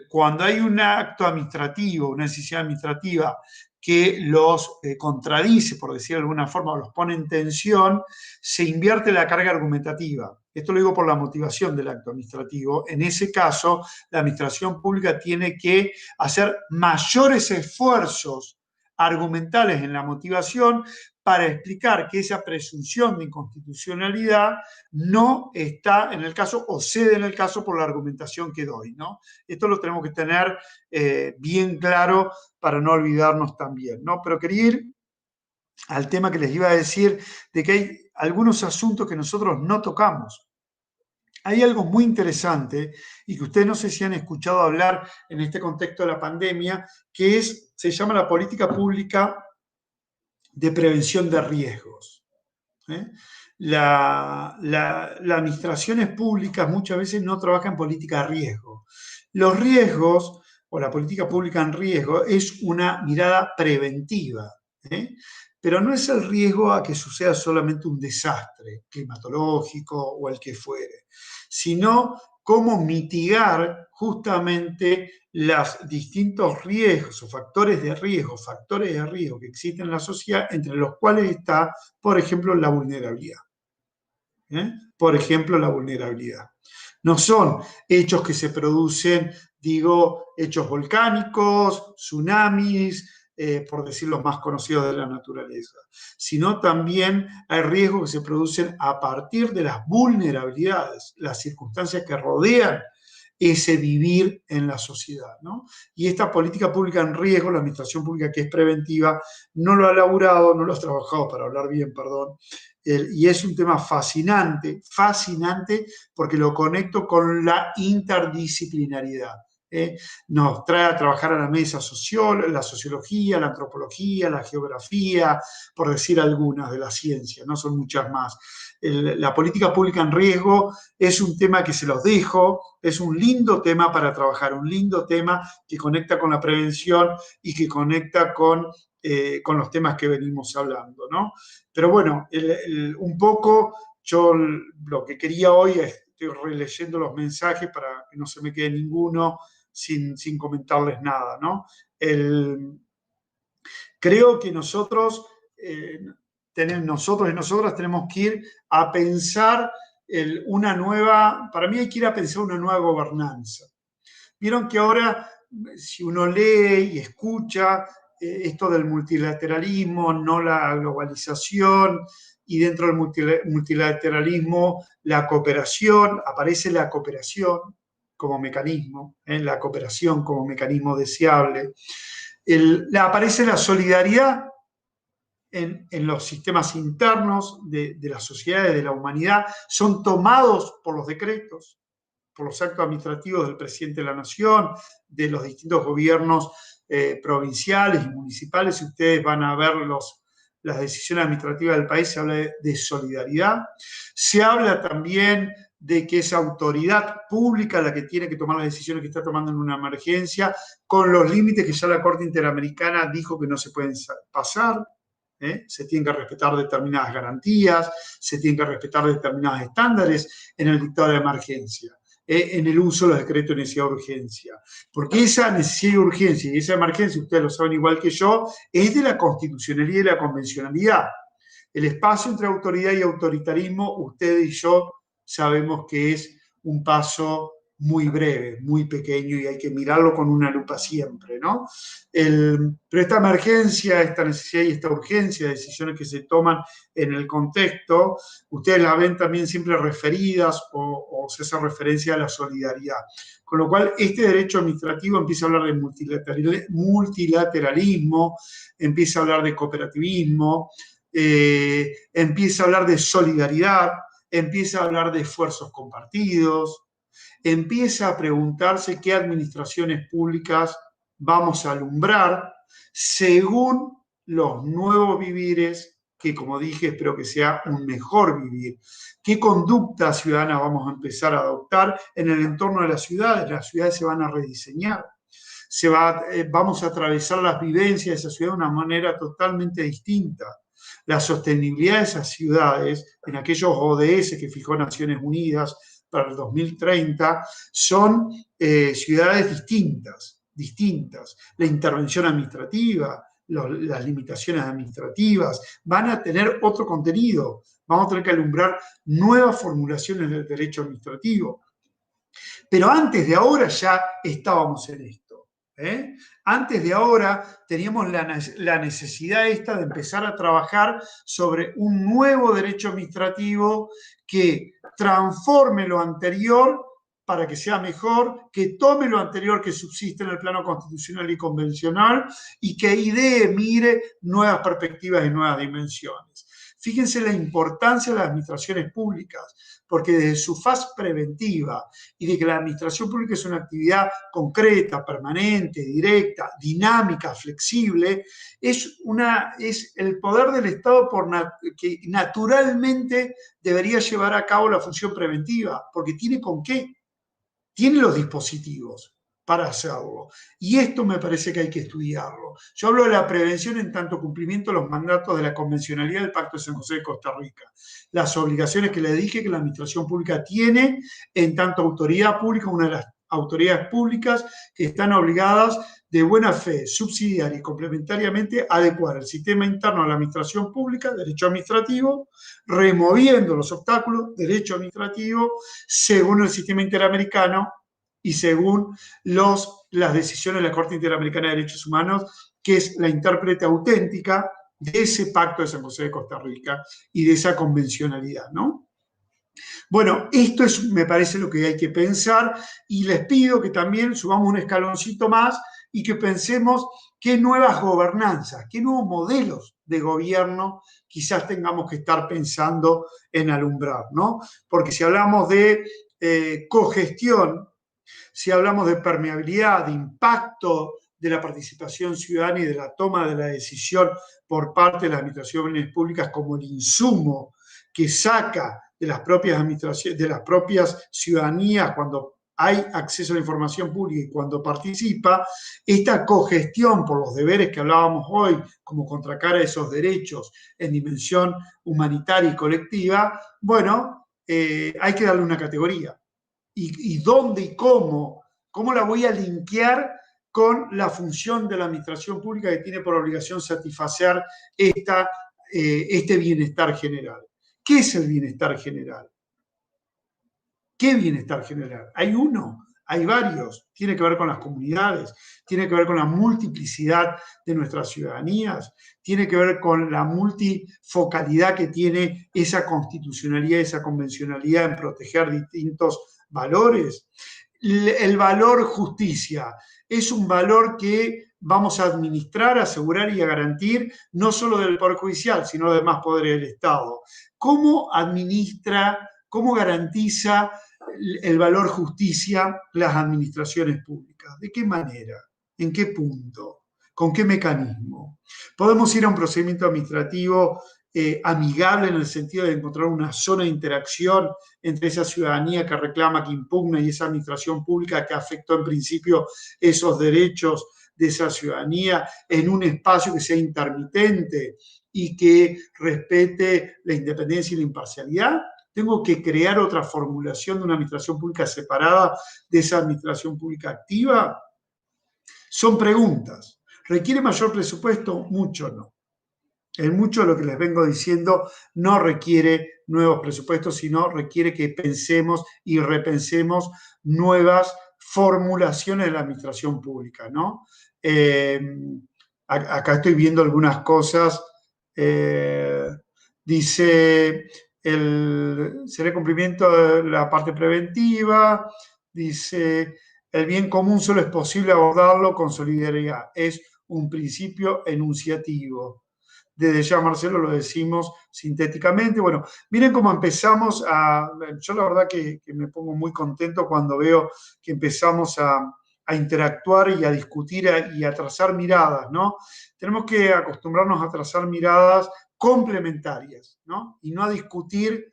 Cuando hay un acto administrativo, una decisión administrativa que los contradice, por decir de alguna forma, o los pone en tensión, se invierte la carga argumentativa. Esto lo digo por la motivación del acto administrativo. En ese caso, la administración pública tiene que hacer mayores esfuerzos argumentales en la motivación para explicar que esa presunción de inconstitucionalidad no está en el caso o cede en el caso por la argumentación que doy, ¿no? Esto lo tenemos que tener bien claro para no olvidarnos también, ¿no? Pero quería ir al tema que les iba a decir de que hay algunos asuntos que nosotros no tocamos. Hay algo muy interesante y que ustedes no sé si han escuchado hablar en este contexto de la pandemia, que se llama la política pública de prevención de riesgos. Las administraciones públicas muchas veces no trabajan en política de riesgo. Los riesgos o la política pública en riesgo es una mirada preventiva, pero no es el riesgo a que suceda solamente un desastre climatológico o el que fuere, sino cómo mitigar justamente los distintos riesgos o factores de riesgo que existen en la sociedad, entre los cuales está, por ejemplo, la vulnerabilidad. Por ejemplo, la vulnerabilidad. No son hechos que se producen, hechos volcánicos, tsunamis, por decir los más conocidos de la naturaleza, sino también hay riesgos que se producen a partir de las vulnerabilidades, las circunstancias que rodean ese vivir en la sociedad, ¿no? Y esta política pública en riesgo, la administración pública que es preventiva, no lo ha elaborado, no lo ha trabajado, para hablar bien, perdón, y es un tema fascinante, fascinante, porque lo conecto con la interdisciplinariedad. Nos trae a trabajar a la mesa la sociología, la antropología, la geografía, por decir algunas de las ciencias, no son muchas más. La política pública en riesgo es un tema que se los dejo, es un lindo tema para trabajar, un lindo tema que conecta con la prevención y que conecta con los temas que venimos hablando, ¿no? Pero bueno, un poco yo lo que quería hoy, estoy releyendo los mensajes para que no se me quede ninguno sin comentarles nada, ¿no? Creo que nosotros y nosotras tenemos que ir a pensar para mí hay que ir a pensar una nueva gobernanza. Vieron que ahora, si uno lee y escucha esto del multilateralismo, no la globalización, y dentro del multilateralismo la cooperación, aparece la cooperación como mecanismo, la cooperación como mecanismo deseable. Aparece la solidaridad en los sistemas internos de las sociedades, de la humanidad, son tomados por los decretos, por los actos administrativos del presidente de la Nación, de los distintos gobiernos provinciales y municipales. Si ustedes van a ver las decisiones administrativas del país, se habla de solidaridad. Se habla también de que es autoridad pública la que tiene que tomar las decisiones que está tomando en una emergencia, con los límites que ya la Corte Interamericana dijo que no se pueden pasar. Se tienen que respetar determinadas garantías, se tienen que respetar determinados estándares en el dictado de emergencia, en el uso de los decretos de necesidad de urgencia. Porque esa necesidad de urgencia y esa emergencia, ustedes lo saben igual que yo, es de la constitucionalidad y de la convencionalidad. El espacio entre autoridad y autoritarismo, ustedes y yo sabemos que es un paso muy breve, muy pequeño, y hay que mirarlo con una lupa siempre, ¿no? Pero esta emergencia, esta necesidad y esta urgencia, decisiones que se toman en el contexto, ustedes la ven también siempre referidas o se hace referencia a la solidaridad. Con lo cual, este derecho administrativo empieza a hablar de multilateralismo, empieza a hablar de cooperativismo, empieza a hablar de solidaridad, empieza a hablar de esfuerzos compartidos, empieza a preguntarse qué administraciones públicas vamos a alumbrar según los nuevos vivires, que como dije, espero que sea un mejor vivir. ¿Qué conductas ciudadanas vamos a empezar a adoptar en el entorno de las ciudades? Las ciudades se van a rediseñar. Vamos a atravesar las vivencias de esa ciudad de una manera totalmente distinta. La sostenibilidad de esas ciudades, en aquellos ODS que fijó Naciones Unidas para el 2030, son ciudades distintas. La intervención administrativa, las limitaciones administrativas van a tener otro contenido. Vamos a tener que alumbrar nuevas formulaciones del derecho administrativo. Pero antes de ahora ya estábamos en esto. Antes de ahora teníamos la necesidad esta de empezar a trabajar sobre un nuevo derecho administrativo que transforme lo anterior para que sea mejor, que tome lo anterior que subsiste en el plano constitucional y convencional y que mire nuevas perspectivas y nuevas dimensiones. Fíjense la importancia de las administraciones públicas, porque desde su faz preventiva y de que la administración pública es una actividad concreta, permanente, directa, dinámica, flexible, es el poder del Estado que naturalmente debería llevar a cabo la función preventiva, porque tiene con qué, tiene los dispositivos para hacerlo. Y esto me parece que hay que estudiarlo. Yo hablo de la prevención en tanto cumplimiento de los mandatos de la convencionalidad del Pacto de San José de Costa Rica. Las obligaciones que le dije que la administración pública tiene en tanto autoridad pública, una de las autoridades públicas que están obligadas de buena fe, subsidiaria y complementariamente a adecuar el sistema interno a la administración pública, derecho administrativo, removiendo los obstáculos, derecho administrativo, según el sistema interamericano y según las decisiones de la Corte Interamericana de Derechos Humanos, que es la intérprete auténtica de ese Pacto de San José de Costa Rica y de esa convencionalidad, ¿no? Bueno, esto es, me parece, lo que hay que pensar y les pido que también subamos un escaloncito más y que pensemos qué nuevas gobernanzas, qué nuevos modelos de gobierno quizás tengamos que estar pensando en alumbrar, ¿no? Porque si hablamos de cogestión, si hablamos de permeabilidad, de impacto de la participación ciudadana y de la toma de la decisión por parte de las administraciones públicas como el insumo que saca de las propias administraciones, de las propias ciudadanías cuando hay acceso a la información pública y cuando participa, esta cogestión por los deberes que hablábamos hoy, como contracara esos derechos en dimensión humanitaria y colectiva, bueno, hay que darle una categoría. Y dónde y cómo la voy a linkear con la función de la administración pública que tiene por obligación satisfacer este bienestar general. ¿Qué es el bienestar general? ¿Qué bienestar general? Hay uno, hay varios. Tiene que ver con las comunidades, tiene que ver con la multiplicidad de nuestras ciudadanías, tiene que ver con la multifocalidad que tiene esa constitucionalidad, esa convencionalidad en proteger distintos valores. El valor justicia es un valor que vamos a administrar, asegurar y a garantir no solo del Poder Judicial, sino de demás poderes del Estado. ¿Cómo administra, cómo garantiza el valor justicia las administraciones públicas? ¿De qué manera? ¿En qué punto? ¿Con qué mecanismo? Podemos ir a un procedimiento administrativo amigable en el sentido de encontrar una zona de interacción entre esa ciudadanía que reclama, que impugna y esa administración pública que afectó en principio esos derechos de esa ciudadanía en un espacio que sea intermitente y que respete la independencia y la imparcialidad. Tengo que crear otra formulación de una administración pública separada de esa administración pública activa. Son preguntas. ¿Requiere mayor presupuesto? Mucho no. En mucho de lo que les vengo diciendo no requiere nuevos presupuestos, sino requiere que pensemos y repensemos nuevas formulaciones de la administración pública, ¿no? Acá estoy viendo algunas cosas. Dice, será cumplimiento de la parte preventiva. Dice, el bien común solo es posible abordarlo con solidaridad. Es un principio enunciativo. Desde ya, Marcelo, lo decimos sintéticamente. Bueno, miren cómo empezamos a... Yo la verdad que me pongo muy contento cuando veo que empezamos a interactuar y a discutir y a trazar miradas, ¿no? Tenemos que acostumbrarnos a trazar miradas complementarias, ¿no? Y no a discutir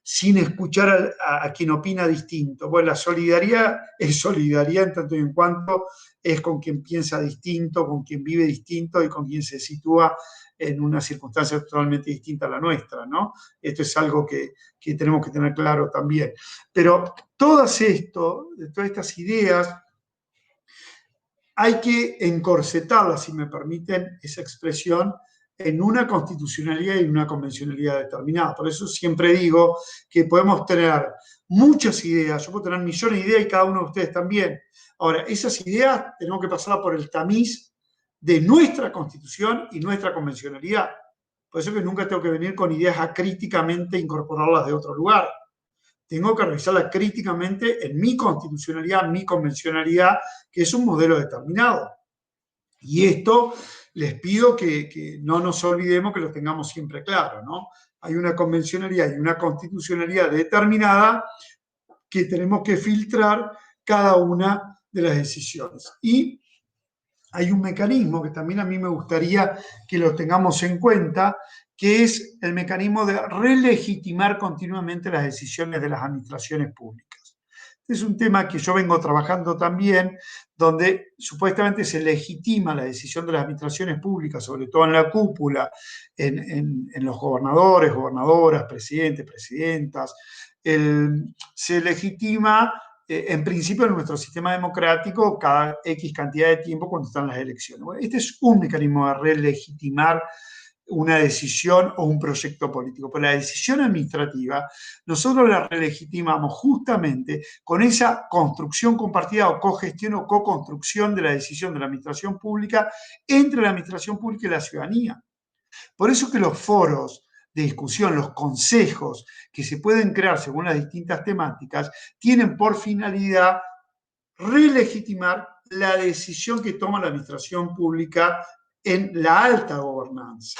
sin escuchar a quien opina distinto. Bueno, la solidaridad es solidaridad en tanto y en cuanto es con quien piensa distinto, con quien vive distinto y con quien se sitúa en una circunstancia totalmente distinta a la nuestra, ¿no? Esto es algo que tenemos que tener claro también. Pero todas estas ideas hay que encorsetarlas, si me permiten esa expresión, en una constitucionalidad y una convencionalidad determinada. Por eso siempre digo que podemos tener muchas ideas, yo puedo tener millones de ideas y cada uno de ustedes también. Ahora, esas ideas tenemos que pasarlas por el tamiz de nuestra constitución y nuestra convencionalidad. Por eso que nunca tengo que venir con ideas a críticamente incorporarlas de otro lugar. Tengo que revisarla críticamente en mi constitucionalidad, mi convencionalidad, que es un modelo determinado. Y esto les pido que no nos olvidemos, que lo tengamos siempre claro, ¿no? Hay una convencionalidad y una constitucionalidad determinada que tenemos que filtrar cada una de las decisiones. Y hay un mecanismo que también a mí me gustaría que lo tengamos en cuenta, que es el mecanismo de relegitimar continuamente las decisiones de las administraciones públicas. Este es un tema que yo vengo trabajando también, donde supuestamente se legitima la decisión de las administraciones públicas, sobre todo en la cúpula, en los gobernadores, gobernadoras, presidentes, presidentas. Se legitima en principio en nuestro sistema democrático cada X cantidad de tiempo cuando están las elecciones. Bueno, este es un mecanismo de relegitimar una decisión o un proyecto político. Pero la decisión administrativa nosotros la relegitimamos justamente con esa construcción compartida o cogestión o co-construcción de la decisión de la administración pública entre la administración pública y la ciudadanía. Por eso que los foros de discusión, los consejos que se pueden crear según las distintas temáticas, tienen por finalidad relegitimar la decisión que toma la administración pública en la alta gobernanza,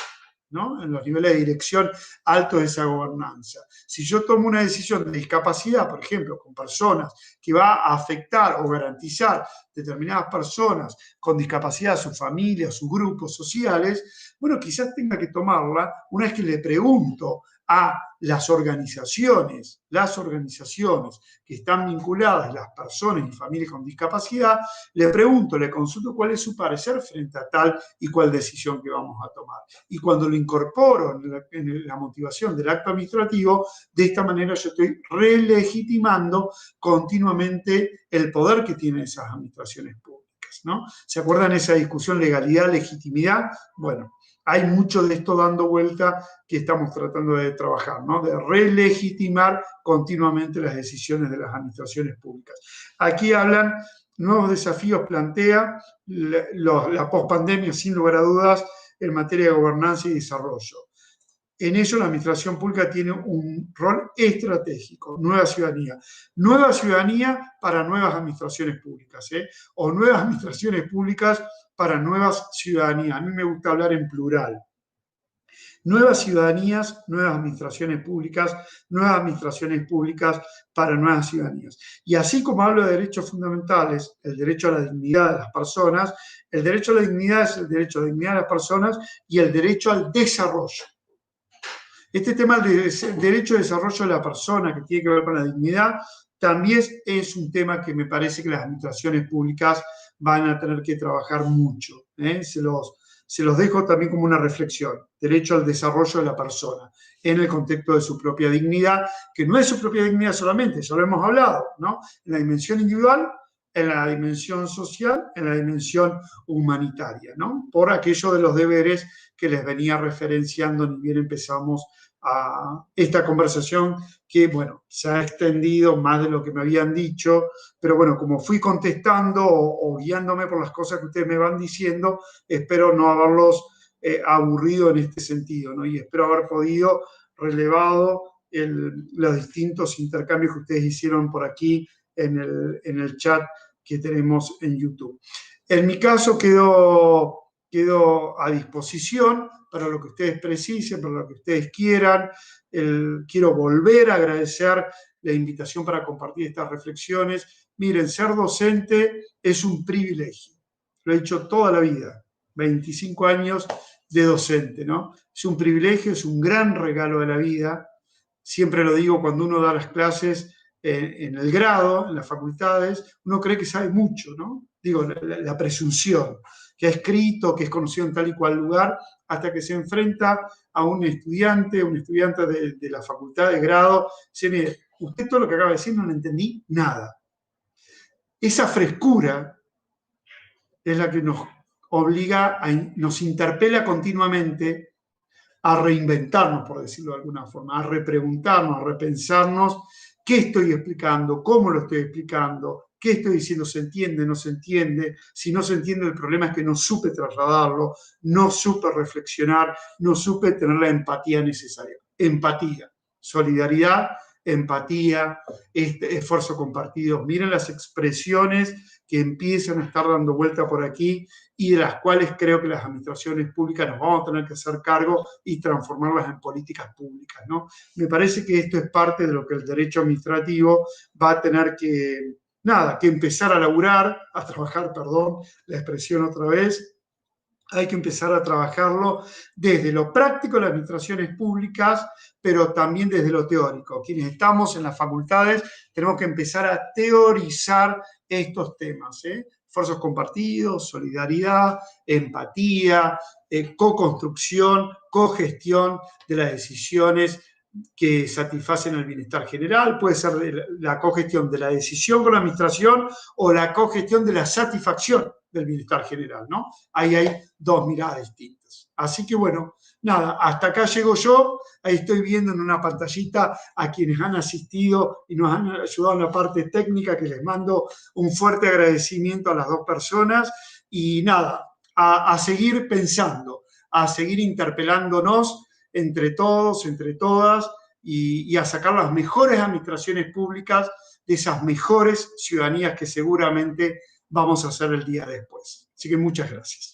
¿no? En los niveles de dirección altos de esa gobernanza. Si yo tomo una decisión de discapacidad, por ejemplo, con personas que va a afectar o garantizar determinadas personas con discapacidad, sus familias, sus grupos sociales, bueno, quizás tenga que tomarla una vez que le pregunto a las organizaciones que están vinculadas a las personas y familias con discapacidad, le pregunto, le consulto cuál es su parecer frente a tal y cuál decisión que vamos a tomar. Y cuando lo incorporo en la motivación del acto administrativo, de esta manera yo estoy relegitimando continuamente el poder que tienen esas administraciones públicas, ¿no? ¿Se acuerdan esa discusión legalidad, legitimidad? Bueno, hay mucho de esto dando vuelta que estamos tratando de trabajar, ¿no? De relegitimar continuamente las decisiones de las administraciones públicas. Aquí hablan, nuevos desafíos plantea la pospandemia, sin lugar a dudas, en materia de gobernanza y desarrollo. En ello la administración pública tiene un rol estratégico, nueva ciudadanía para nuevas administraciones públicas, o nuevas administraciones públicas para nuevas ciudadanías. A mí me gusta hablar en plural. Nuevas ciudadanías, nuevas administraciones públicas para nuevas ciudadanías. Y así como hablo de derechos fundamentales, el derecho a la dignidad de las personas, el derecho a la dignidad es el derecho a la dignidad de las personas y el derecho al desarrollo. Este tema del derecho al desarrollo de la persona, que tiene que ver con la dignidad, también es un tema que me parece que las administraciones públicas van a tener que trabajar mucho. Se los dejo también como una reflexión. Derecho al desarrollo de la persona en el contexto de su propia dignidad, que no es su propia dignidad solamente, ya lo hemos hablado, ¿no? En la dimensión individual, en la dimensión social, en la dimensión humanitaria, ¿no? Por aquello de los deberes que les venía referenciando ni bien empezamos a esta conversación que, bueno, se ha extendido más de lo que me habían dicho, pero bueno, como fui contestando o guiándome por las cosas que ustedes me van diciendo, espero no haberlos aburrido en este sentido, ¿no? Y espero haber podido relevado los distintos intercambios que ustedes hicieron por aquí en el chat que tenemos en YouTube. En mi caso quedo a disposición para lo que ustedes precisen, para lo que ustedes quieran. Quiero volver a agradecer la invitación para compartir estas reflexiones. Miren, ser docente es un privilegio. Lo he hecho toda la vida, 25 años de docente, ¿no? Es un privilegio, es un gran regalo de la vida. Siempre lo digo cuando uno da las clases en el grado, en las facultades, uno cree que sabe mucho, ¿no? Digo, la presunción, que ha escrito, que es conocido en tal y cual lugar, hasta que se enfrenta a un estudiante de la facultad de grado, dice, mire, usted todo lo que acaba de decir no le entendí nada. Esa frescura es la que nos obliga, nos interpela continuamente a reinventarnos, por decirlo de alguna forma, a repreguntarnos, a repensarnos qué estoy explicando, cómo lo estoy explicando, qué estoy diciendo, se entiende, no se entiende. Si no se entiende, el problema es que no supe trasladarlo, no supe reflexionar, no supe tener la empatía necesaria. Empatía, solidaridad, empatía, esfuerzo compartido. Miren las expresiones que empiezan a estar dando vuelta por aquí y de las cuales creo que las administraciones públicas nos vamos a tener que hacer cargo y transformarlas en políticas públicas, ¿no? Me parece que esto es parte de lo que el derecho administrativo va a tener que empezar a laburar, a trabajar, perdón, la expresión otra vez. Hay que empezar a trabajarlo desde lo práctico de las administraciones públicas, pero también desde lo teórico. Quienes estamos en las facultades tenemos que empezar a teorizar estos temas, esfuerzos compartidos, solidaridad, empatía, co-construcción, cogestión de las decisiones que satisfacen el bienestar general. Puede ser la cogestión de la decisión con la administración o la cogestión de la satisfacción del bienestar general, ¿no? Ahí hay dos miradas distintas. Así que bueno, nada, hasta acá llego yo. Ahí estoy viendo en una pantallita a quienes han asistido y nos han ayudado en la parte técnica, que les mando un fuerte agradecimiento a las dos personas. Y nada, a seguir pensando, a seguir interpelándonos entre todos, entre todas, y a sacar las mejores administraciones públicas de esas mejores ciudadanías que seguramente vamos a hacer el día después. Así que muchas gracias.